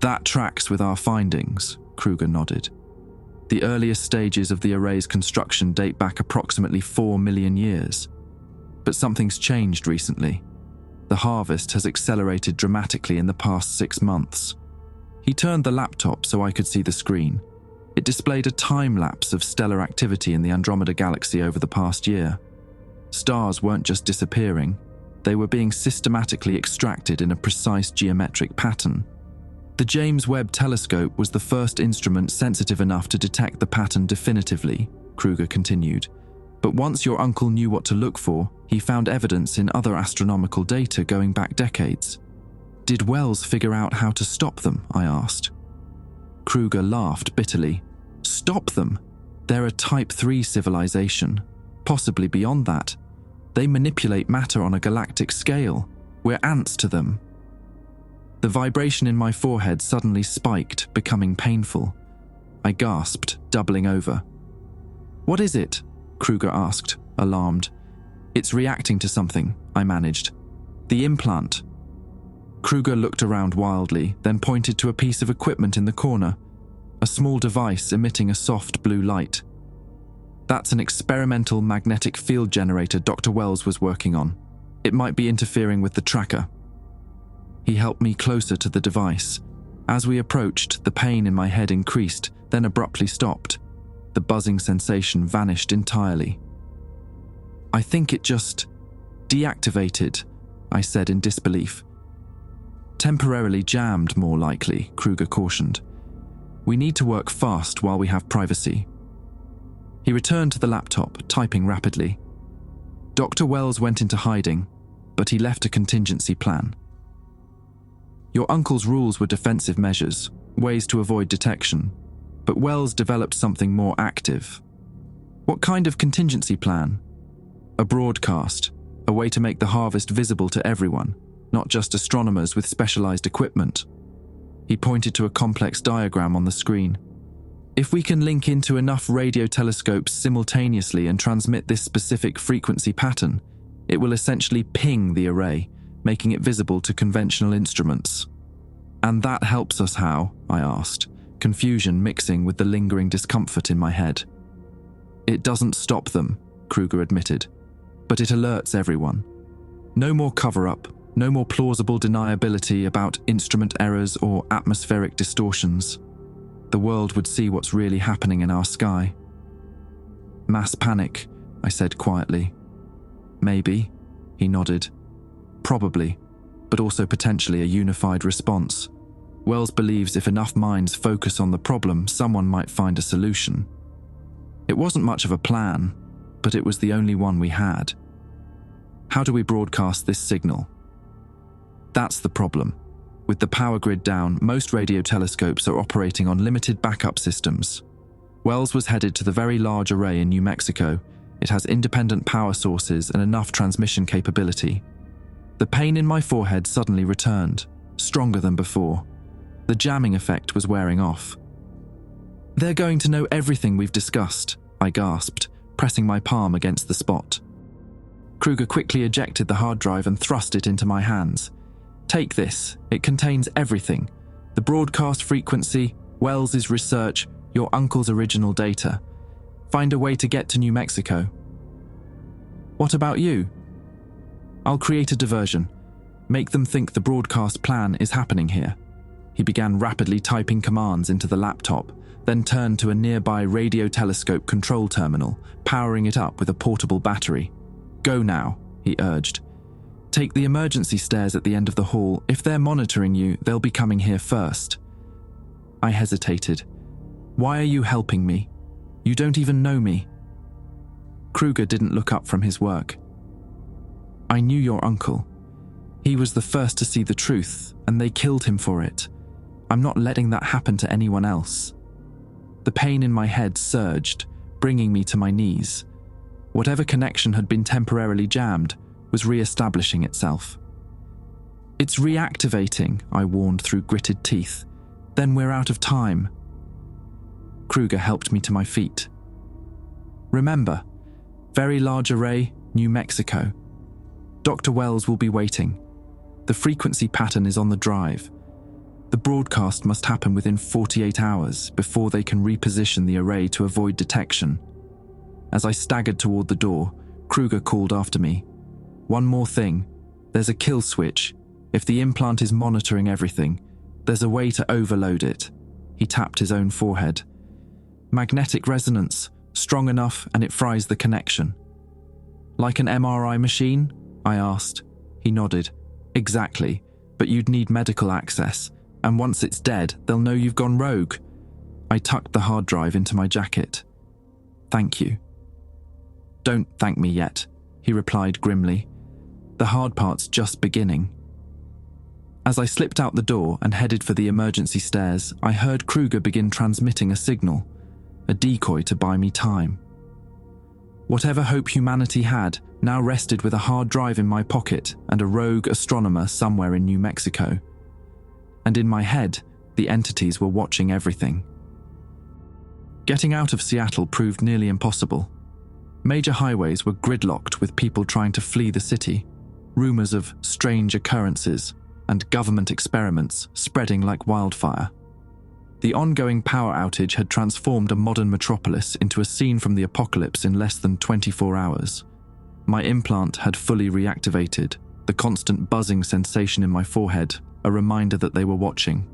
That tracks with our findings, Kruger nodded. The earliest stages of the array's construction date back approximately 4 million years. But something's changed recently. The harvest has accelerated dramatically in the past 6 months. He turned the laptop so I could see the screen. It displayed a time-lapse of stellar activity in the Andromeda Galaxy over the past year. Stars weren't just disappearing, they were being systematically extracted in a precise geometric pattern. The James Webb telescope was the first instrument sensitive enough to detect the pattern definitively, Kruger continued. But once your uncle knew what to look for, he found evidence in other astronomical data going back decades. Did Wells figure out how to stop them? I asked. Kruger laughed bitterly. Stop them? They're a Type 3 civilization, possibly beyond that. They manipulate matter on a galactic scale. We're ants to them. The vibration in my forehead suddenly spiked, becoming painful. I gasped, doubling over. What is it? Kruger asked, alarmed. It's reacting to something, I managed. The implant. Kruger looked around wildly, then pointed to a piece of equipment in the corner, a small device emitting a soft blue light. That's an experimental magnetic field generator Dr. Wells was working on. It might be interfering with the tracker. He helped me closer to the device. As we approached, the pain in my head increased, then abruptly stopped. The buzzing sensation vanished entirely. I think it just deactivated, I said in disbelief. Temporarily jammed, more likely, Kruger cautioned. We need to work fast while we have privacy. He returned to the laptop, typing rapidly. Dr. Wells went into hiding, but he left a contingency plan. Your uncle's rules were defensive measures, ways to avoid detection, but Wells developed something more active. What kind of contingency plan? A broadcast, a way to make the harvest visible to everyone, not just astronomers with specialized equipment. He pointed to a complex diagram on the screen. If we can link into enough radio telescopes simultaneously and transmit this specific frequency pattern, it will essentially ping the array, making it visible to conventional instruments. And that helps us how? I asked, confusion mixing with the lingering discomfort in my head. It doesn't stop them, Kruger admitted, but it alerts everyone. No more cover-up, no more plausible deniability about instrument errors or atmospheric distortions. The world would see what's really happening in our sky. Mass panic, I said quietly. Maybe, he nodded. Probably, but also potentially a unified response. Wells believes if enough minds focus on the problem, someone might find a solution. It wasn't much of a plan, but it was the only one we had. How do we broadcast this signal? That's the problem. With the power grid down, most radio telescopes are operating on limited backup systems. Wells was headed to the very large array in New Mexico. It has independent power sources and enough transmission capability. The pain in my forehead suddenly returned, stronger than before. The jamming effect was wearing off. They're going to know everything we've discussed, I gasped, pressing my palm against the spot. Kruger quickly ejected the hard drive and thrust it into my hands. Take this, it contains everything. The broadcast frequency, Wells's research, your uncle's original data. Find a way to get to New Mexico. What about you? I'll create a diversion. Make them think the broadcast plan is happening here. He began rapidly typing commands into the laptop, then turned to a nearby radio telescope control terminal, powering it up with a portable battery. Go now, he urged. Take the emergency stairs at the end of the hall. If they're monitoring you, they'll be coming here first." I hesitated. "Why are you helping me? You don't even know me." Kruger didn't look up from his work. "I knew your uncle. He was the first to see the truth, and they killed him for it. I'm not letting that happen to anyone else." The pain in my head surged, bringing me to my knees. Whatever connection had been temporarily jammed was re-establishing itself. "It's reactivating," I warned through gritted teeth. "Then we're out of time." Kruger helped me to my feet. "Remember, Very Large Array, New Mexico. Dr. Wells will be waiting. The frequency pattern is on the drive. The broadcast must happen within 48 hours before they can reposition the array to avoid detection." As I staggered toward the door, Kruger called after me. "One more thing. There's a kill switch. If the implant is monitoring everything, there's a way to overload it." He tapped his own forehead. "Magnetic resonance, strong enough and it fries the connection." "Like an MRI machine?" I asked. He nodded. "Exactly, but you'd need medical access, and once it's dead, they'll know you've gone rogue." I tucked the hard drive into my jacket. "Thank you." "Don't thank me yet," he replied grimly. "The hard part's just beginning." As I slipped out the door and headed for the emergency stairs, I heard Kruger begin transmitting a signal, a decoy to buy me time. Whatever hope humanity had now rested with a hard drive in my pocket and a rogue astronomer somewhere in New Mexico. And in my head, the entities were watching everything. Getting out of Seattle proved nearly impossible. Major highways were gridlocked with people trying to flee the city, rumors of strange occurrences and government experiments spreading like wildfire. The ongoing power outage had transformed a modern metropolis into a scene from the apocalypse in less than 24 hours. My implant had fully reactivated, the constant buzzing sensation in my forehead, a reminder that they were watching.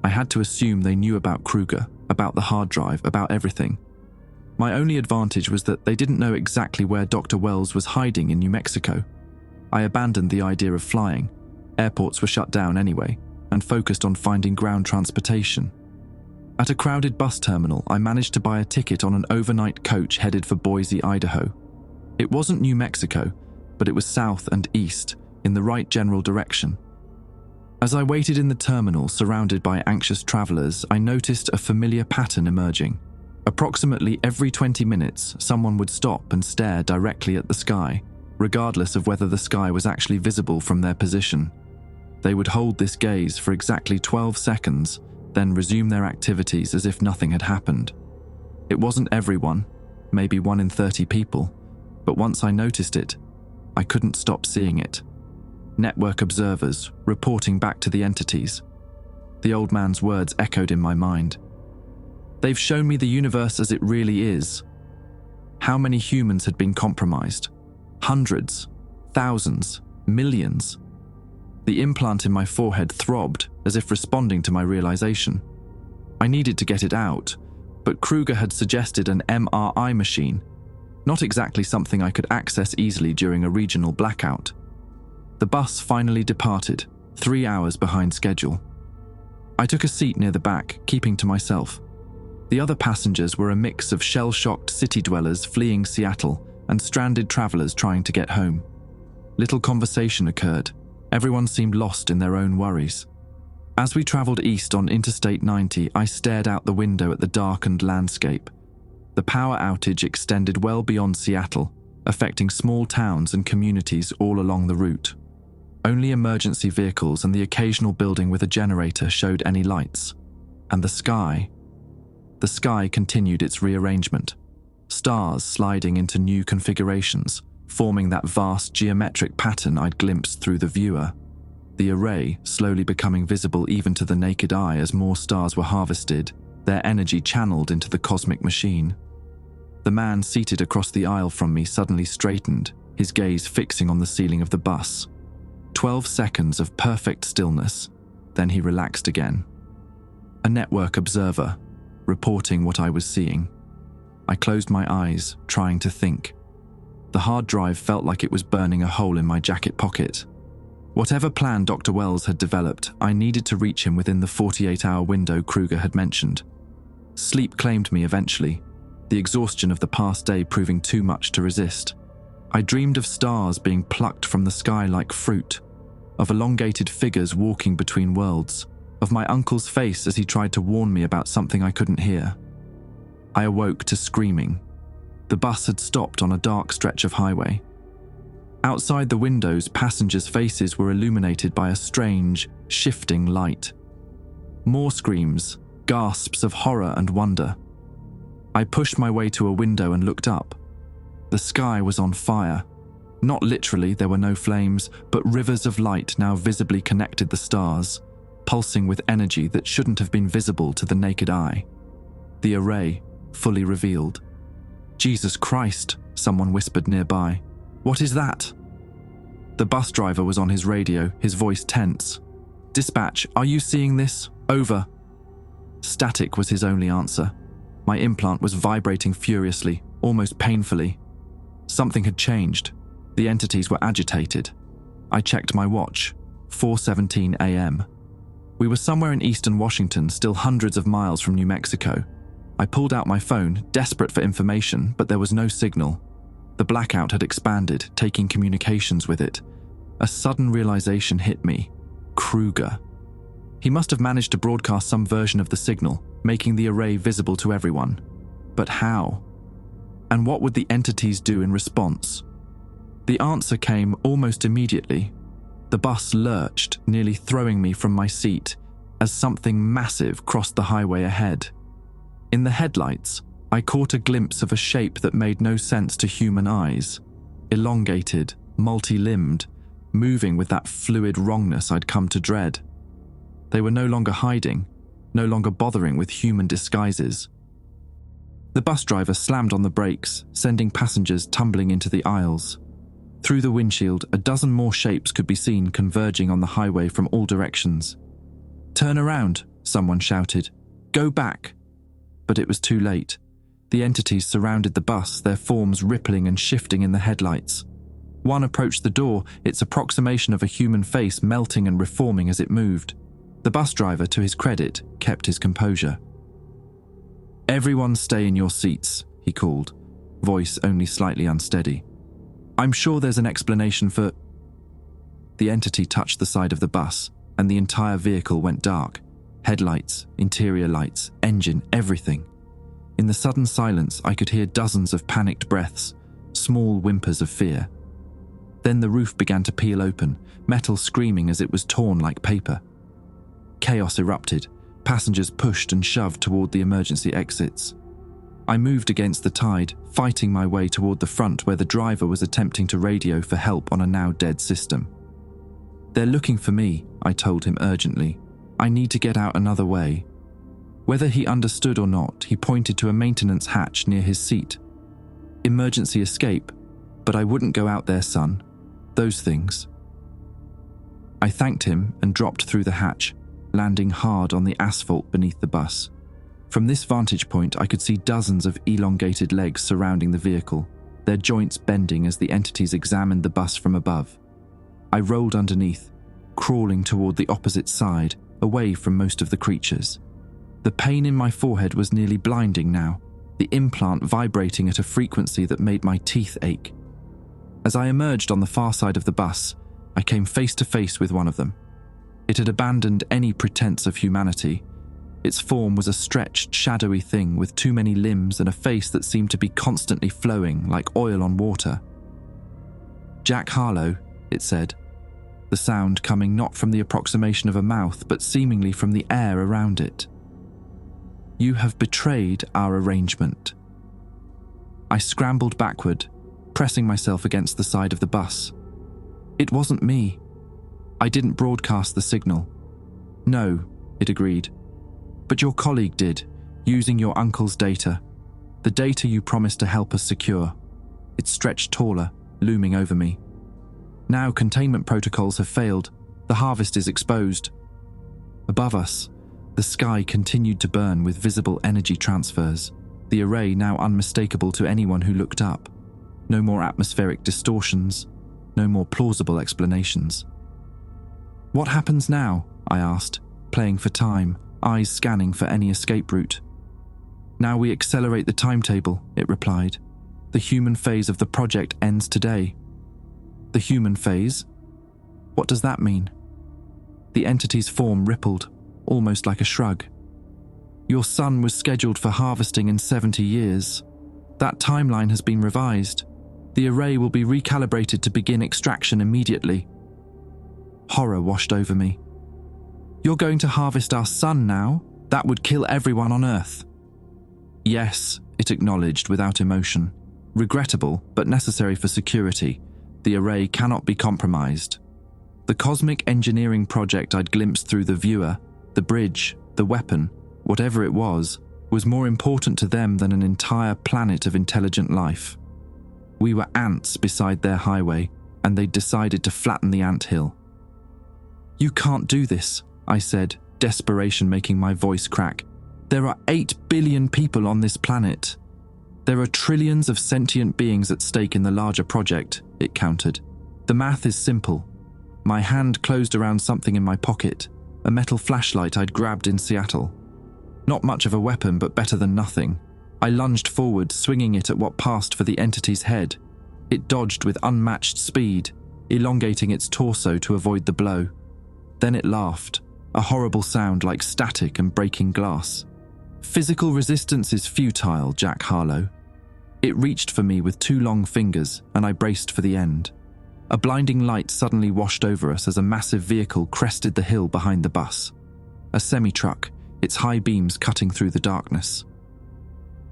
I had to assume they knew about Kruger, about the hard drive, about everything. My only advantage was that they didn't know exactly where Dr. Wells was hiding in New Mexico. I abandoned the idea of flying. Airports were shut down anyway, and focused on finding ground transportation. At a crowded bus terminal, I managed to buy a ticket on an overnight coach headed for Boise, Idaho. It wasn't New Mexico, but it was south and east, in the right general direction. As I waited in the terminal, surrounded by anxious travelers, I noticed a familiar pattern emerging. Approximately every 20 minutes, someone would stop and stare directly at the sky, regardless of whether the sky was actually visible from their position. They would hold this gaze for exactly 12 seconds, then resume their activities as if nothing had happened. It wasn't everyone, maybe 1 in 30 people, but once I noticed it, I couldn't stop seeing it. Network observers, reporting back to the entities. The old man's words echoed in my mind. "They've shown me the universe as it really is." How many humans had been compromised? Hundreds, thousands, millions. The implant in my forehead throbbed, as if responding to my realization. I needed to get it out, but Kruger had suggested an MRI machine, not exactly something I could access easily during a regional blackout. The bus finally departed, 3 hours behind schedule. I took a seat near the back, keeping to myself. The other passengers were a mix of shell-shocked city dwellers fleeing Seattle and stranded travelers trying to get home. Little conversation occurred. Everyone seemed lost in their own worries. As we traveled east on Interstate 90, I stared out the window at the darkened landscape. The power outage extended well beyond Seattle, affecting small towns and communities all along the route. Only emergency vehicles and the occasional building with a generator showed any lights. And the sky continued its rearrangement. Stars sliding into new configurations, forming that vast geometric pattern I'd glimpsed through the viewer. The array slowly becoming visible even to the naked eye as more stars were harvested, their energy channeled into the cosmic machine. The man seated across the aisle from me suddenly straightened, his gaze fixing on the ceiling of the bus. 12 seconds of perfect stillness, then he relaxed again. A network observer, reporting what I was seeing. I closed my eyes, trying to think. The hard drive felt like it was burning a hole in my jacket pocket. Whatever plan Dr. Wells had developed, I needed to reach him within the 48-hour window Kruger had mentioned. Sleep claimed me eventually, the exhaustion of the past day proving too much to resist. I dreamed of stars being plucked from the sky like fruit, of elongated figures walking between worlds, of my uncle's face as he tried to warn me about something I couldn't hear. I awoke to screaming. The bus had stopped on a dark stretch of highway. Outside the windows, passengers' faces were illuminated by a strange, shifting light. More screams, gasps of horror and wonder. I pushed my way to a window and looked up. The sky was on fire. Not literally, there were no flames, but rivers of light now visibly connected the stars, pulsing with energy that shouldn't have been visible to the naked eye. The array, fully revealed. "Jesus Christ," someone whispered nearby. "What is that?" The bus driver was on his radio, his voice tense. "Dispatch, are you seeing this? Over." Static was his only answer. My implant was vibrating furiously, almost painfully. Something had changed. The entities were agitated. I checked my watch. 4:17 a.m. We were somewhere in eastern Washington, still hundreds of miles from New Mexico. I pulled out my phone, desperate for information, but there was no signal. The blackout had expanded, taking communications with it. A sudden realization hit me. Kruger. He must have managed to broadcast some version of the signal, making the array visible to everyone. But how? And what would the entities do in response? The answer came almost immediately. The bus lurched, nearly throwing me from my seat, as something massive crossed the highway ahead. In the headlights, I caught a glimpse of a shape that made no sense to human eyes. Elongated, multi-limbed, moving with that fluid wrongness I'd come to dread. They were no longer hiding, no longer bothering with human disguises. The bus driver slammed on the brakes, sending passengers tumbling into the aisles. Through the windshield, a dozen more shapes could be seen converging on the highway from all directions. "Turn around," someone shouted. "Go back." But it was too late. The entities surrounded the bus, their forms rippling and shifting in the headlights. One approached the door, its approximation of a human face melting and reforming as it moved. The bus driver, to his credit, kept his composure. "Everyone stay in your seats," he called, voice only slightly unsteady. "I'm sure there's an explanation for—" The entity touched the side of the bus, and the entire vehicle went dark. Headlights, interior lights, engine, everything. In the sudden silence, I could hear dozens of panicked breaths, small whimpers of fear. Then the roof began to peel open, metal screaming as it was torn like paper. Chaos erupted. Passengers pushed and shoved toward the emergency exits. I moved against the tide, fighting my way toward the front where the driver was attempting to radio for help on a now dead system. "They're looking for me," I told him urgently. "I need to get out another way." Whether he understood or not, he pointed to a maintenance hatch near his seat. "Emergency escape, but I wouldn't go out there, son. Those things." I thanked him and dropped through the hatch, landing hard on the asphalt beneath the bus. From this vantage point, I could see dozens of elongated legs surrounding the vehicle, their joints bending as the entities examined the bus from above. I rolled underneath, crawling toward the opposite side, away from most of the creatures. The pain in my forehead was nearly blinding now, the implant vibrating at a frequency that made my teeth ache. As I emerged on the far side of the bus, I came face to face with one of them. It had abandoned any pretense of humanity. Its form was a stretched, shadowy thing with too many limbs and a face that seemed to be constantly flowing like oil on water. "Jack Harlow," it said, the sound coming not from the approximation of a mouth but seemingly from the air around it. "You have betrayed our arrangement." I scrambled backward, pressing myself against the side of the bus. "It wasn't me. I didn't broadcast the signal." "No," it agreed. "But your colleague did, using your uncle's data. The data you promised to help us secure." It stretched taller, looming over me. "Now containment protocols have failed. The harvest is exposed." Above us, the sky continued to burn with visible energy transfers, the array now unmistakable to anyone who looked up. No more atmospheric distortions. No more plausible explanations. "What happens now?" I asked, playing for time, eyes scanning for any escape route. "Now we accelerate the timetable," it replied. "The human phase of the project ends today." "The human phase? What does that mean?" The entity's form rippled, almost like a shrug. "Your son was scheduled for harvesting in 70 years. That timeline has been revised. The array will be recalibrated to begin extraction immediately." Horror washed over me. "You're going to harvest our son now? That would kill everyone on Earth." "Yes," it acknowledged without emotion. "Regrettable, but necessary for security. The array cannot be compromised." The cosmic engineering project I'd glimpsed through the viewer, the bridge, the weapon, whatever it was more important to them than an entire planet of intelligent life. We were ants beside their highway, and they'd decided to flatten the anthill. "You can't do this," I said, desperation making my voice crack. "There are 8 billion people on this planet. There are trillions of sentient beings at stake in the larger project," it countered. "The math is simple." My hand closed around something in my pocket, a metal flashlight I'd grabbed in Seattle. Not much of a weapon, but better than nothing. I lunged forward, swinging it at what passed for the entity's head. It dodged with unmatched speed, elongating its torso to avoid the blow. Then it laughed, a horrible sound like static and breaking glass. "Physical resistance is futile, Jack Harlow." It reached for me with 2 long fingers, and I braced for the end. A blinding light suddenly washed over us as a massive vehicle crested the hill behind the bus. A semi-truck, its high beams cutting through the darkness.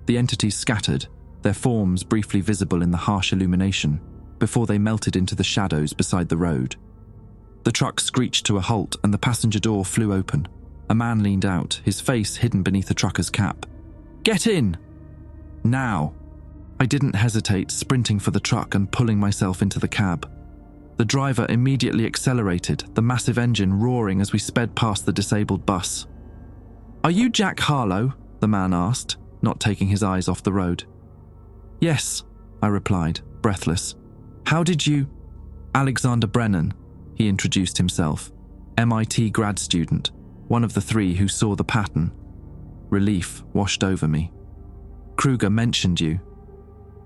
The entities scattered, their forms briefly visible in the harsh illumination, before they melted into the shadows beside the road. The truck screeched to a halt and the passenger door flew open. A man leaned out, his face hidden beneath the trucker's cap. "Get in! Now!" I didn't hesitate, sprinting for the truck and pulling myself into the cab. The driver immediately accelerated, the massive engine roaring as we sped past the disabled bus. "Are you Jack Harlow?" the man asked, not taking his eyes off the road. "Yes," I replied, breathless. "How did you—" "Alexander Brennan," he introduced himself. "MIT grad student, one of the 3 who saw the pattern." Relief washed over me. "Kruger mentioned you.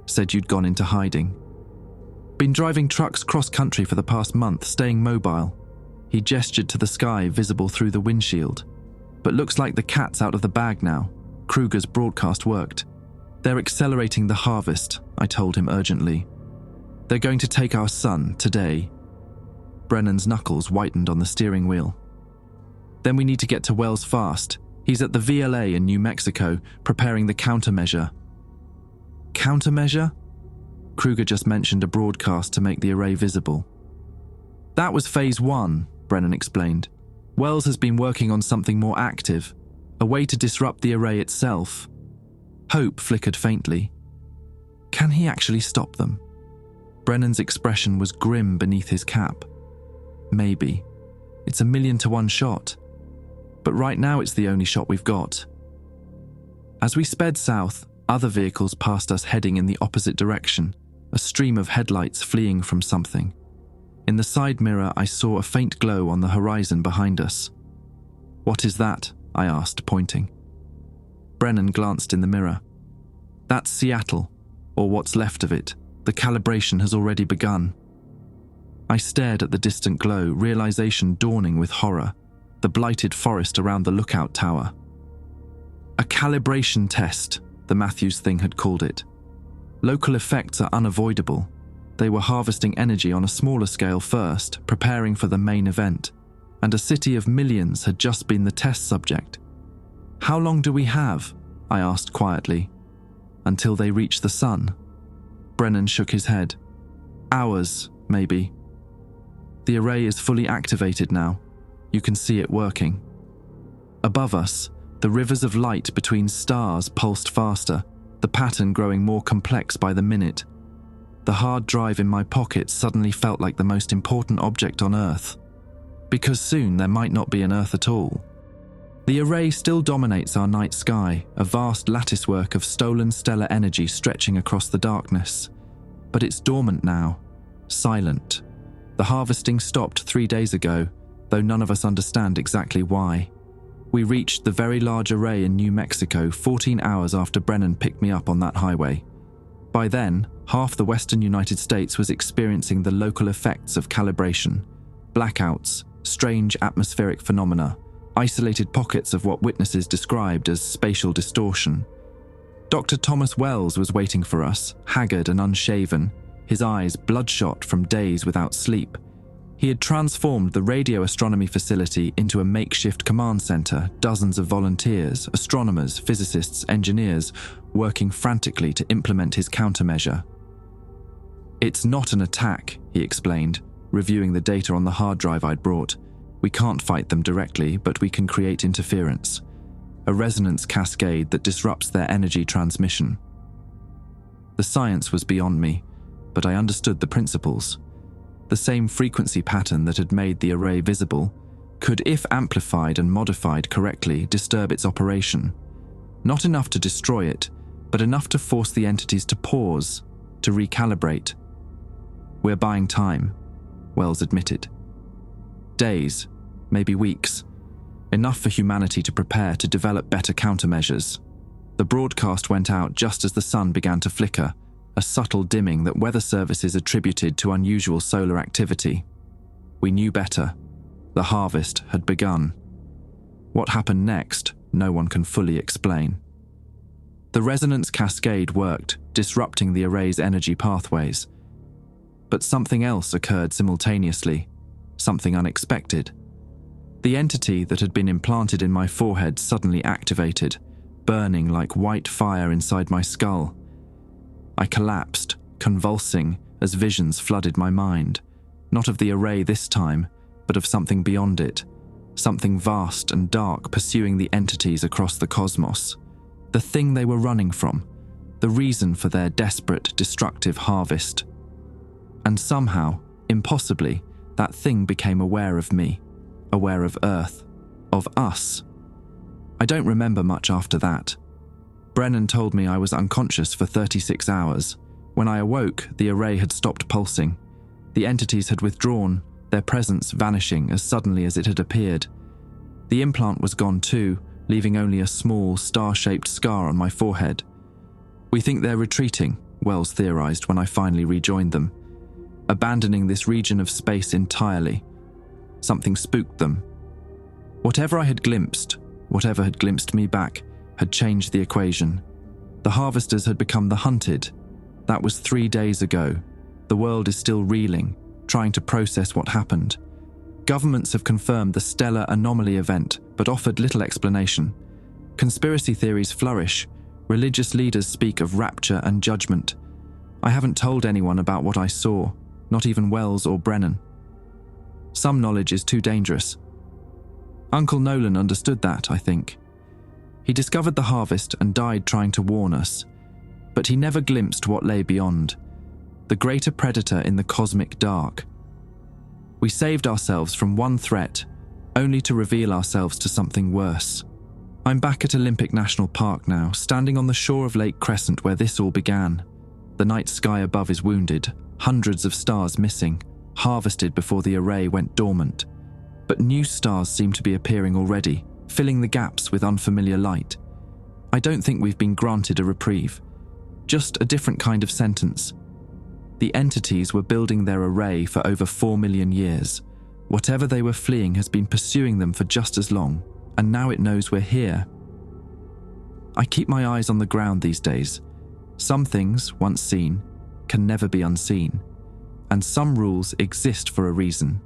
Said you'd gone into hiding." "Been driving trucks cross-country for the past month, staying mobile." He gestured to the sky visible through the windshield. "But looks like the cat's out of the bag now. Kruger's broadcast worked. They're accelerating the harvest," I told him urgently. "They're going to take our son today." Brennan's knuckles whitened on the steering wheel. "Then we need to get to Wells fast. He's at the VLA in New Mexico, preparing the countermeasure." "Countermeasure?" Kruger just mentioned a broadcast to make the array visible. "That was phase 1, Brennan explained. Wells has been working on something more active, a way to disrupt the array itself." Hope flickered faintly. Can he actually stop them? Brennan's expression was grim beneath his cap. Maybe. It's a 1,000,000-to-1 shot. But right now it's the only shot we've got. As we sped south, other vehicles passed us heading in the opposite direction, a stream of headlights fleeing from something. In the side mirror, I saw a faint glow on the horizon behind us. "What is that?" I asked, pointing. Brennan glanced in the mirror. "That's Seattle, or what's left of it. The calibration has already begun." I stared at the distant glow, realization dawning with horror. The blighted forest around the lookout tower. "A calibration test," the Matthews thing had called it. "Local effects are unavoidable. They were harvesting energy on a smaller scale first, preparing for the main event, and a city of millions had just been the test subject." "How long do we have?" I asked quietly. "Until they reach the sun." Brennan shook his head. "Hours, maybe. The array is fully activated now. You can see it working." Above us, the rivers of light between stars pulsed faster, the pattern growing more complex by the minute. The hard drive in my pocket suddenly felt like the most important object on Earth. Because soon there might not be an Earth at all. The array still dominates our night sky, a vast latticework of stolen stellar energy stretching across the darkness. But it's dormant now, silent. The harvesting stopped 3 days ago, though none of us understand exactly why. We reached the very large array in New Mexico 14 hours after Brennan picked me up on that highway. By then, half the western United States was experiencing the local effects of calibration, blackouts, strange atmospheric phenomena, isolated pockets of what witnesses described as spatial distortion. Dr. Thomas Wells was waiting for us, haggard and unshaven, his eyes bloodshot from days without sleep. He had transformed the radio astronomy facility into a makeshift command center, dozens of volunteers, astronomers, physicists, engineers, working frantically to implement his countermeasure. "It's not an attack," he explained, reviewing the data on the hard drive I'd brought. "We can't fight them directly, but we can create interference. A resonance cascade that disrupts their energy transmission." The science was beyond me, but I understood the principles. The same frequency pattern that had made the array visible could, if amplified and modified correctly, disturb its operation. Not enough to destroy it, but enough to force the entities to pause, to recalibrate. "We're buying time," Wells admitted. "Days, maybe weeks. Enough for humanity to prepare to develop better countermeasures." The broadcast went out just as the sun began to flicker, a subtle dimming that weather services attributed to unusual solar activity. We knew better. The harvest had begun. What happened next, no one can fully explain. The resonance cascade worked, disrupting the array's energy pathways. But something else occurred simultaneously, something unexpected. The entity that had been implanted in my forehead suddenly activated, burning like white fire inside my skull. I collapsed, convulsing, as visions flooded my mind, not of the array this time, but of something beyond it, something vast and dark pursuing the entities across the cosmos, the thing they were running from, the reason for their desperate, destructive harvest. And somehow, impossibly, that thing became aware of me, aware of Earth, of us. I don't remember much after that. Brennan told me I was unconscious for 36 hours. When I awoke, the array had stopped pulsing. The entities had withdrawn, their presence vanishing as suddenly as it had appeared. The implant was gone too, leaving only a small, star-shaped scar on my forehead. "We think they're retreating," Wells theorized when I finally rejoined them, "abandoning this region of space entirely. Something spooked them." Whatever I had glimpsed, whatever had glimpsed me back, had changed the equation. The harvesters had become the hunted. That was 3 days ago. The world is still reeling, trying to process what happened. Governments have confirmed the stellar anomaly event, but offered little explanation. Conspiracy theories flourish. Religious leaders speak of rapture and judgment. I haven't told anyone about what I saw, not even Wells or Brennan. Some knowledge is too dangerous. Uncle Nolan understood that, I think. He discovered the harvest and died trying to warn us, but he never glimpsed what lay beyond, the greater predator in the cosmic dark. We saved ourselves from one threat, only to reveal ourselves to something worse. I'm back at Olympic National Park now, standing on the shore of Lake Crescent where this all began. The night sky above is wounded, hundreds of stars missing, harvested before the array went dormant. But new stars seem to be appearing already, filling the gaps with unfamiliar light. I don't think we've been granted a reprieve, just a different kind of sentence. The entities were building their array for over 4 million years. Whatever they were fleeing has been pursuing them for just as long, and now it knows we're here. I keep my eyes on the ground these days. Some things, once seen, can never be unseen, and some rules exist for a reason.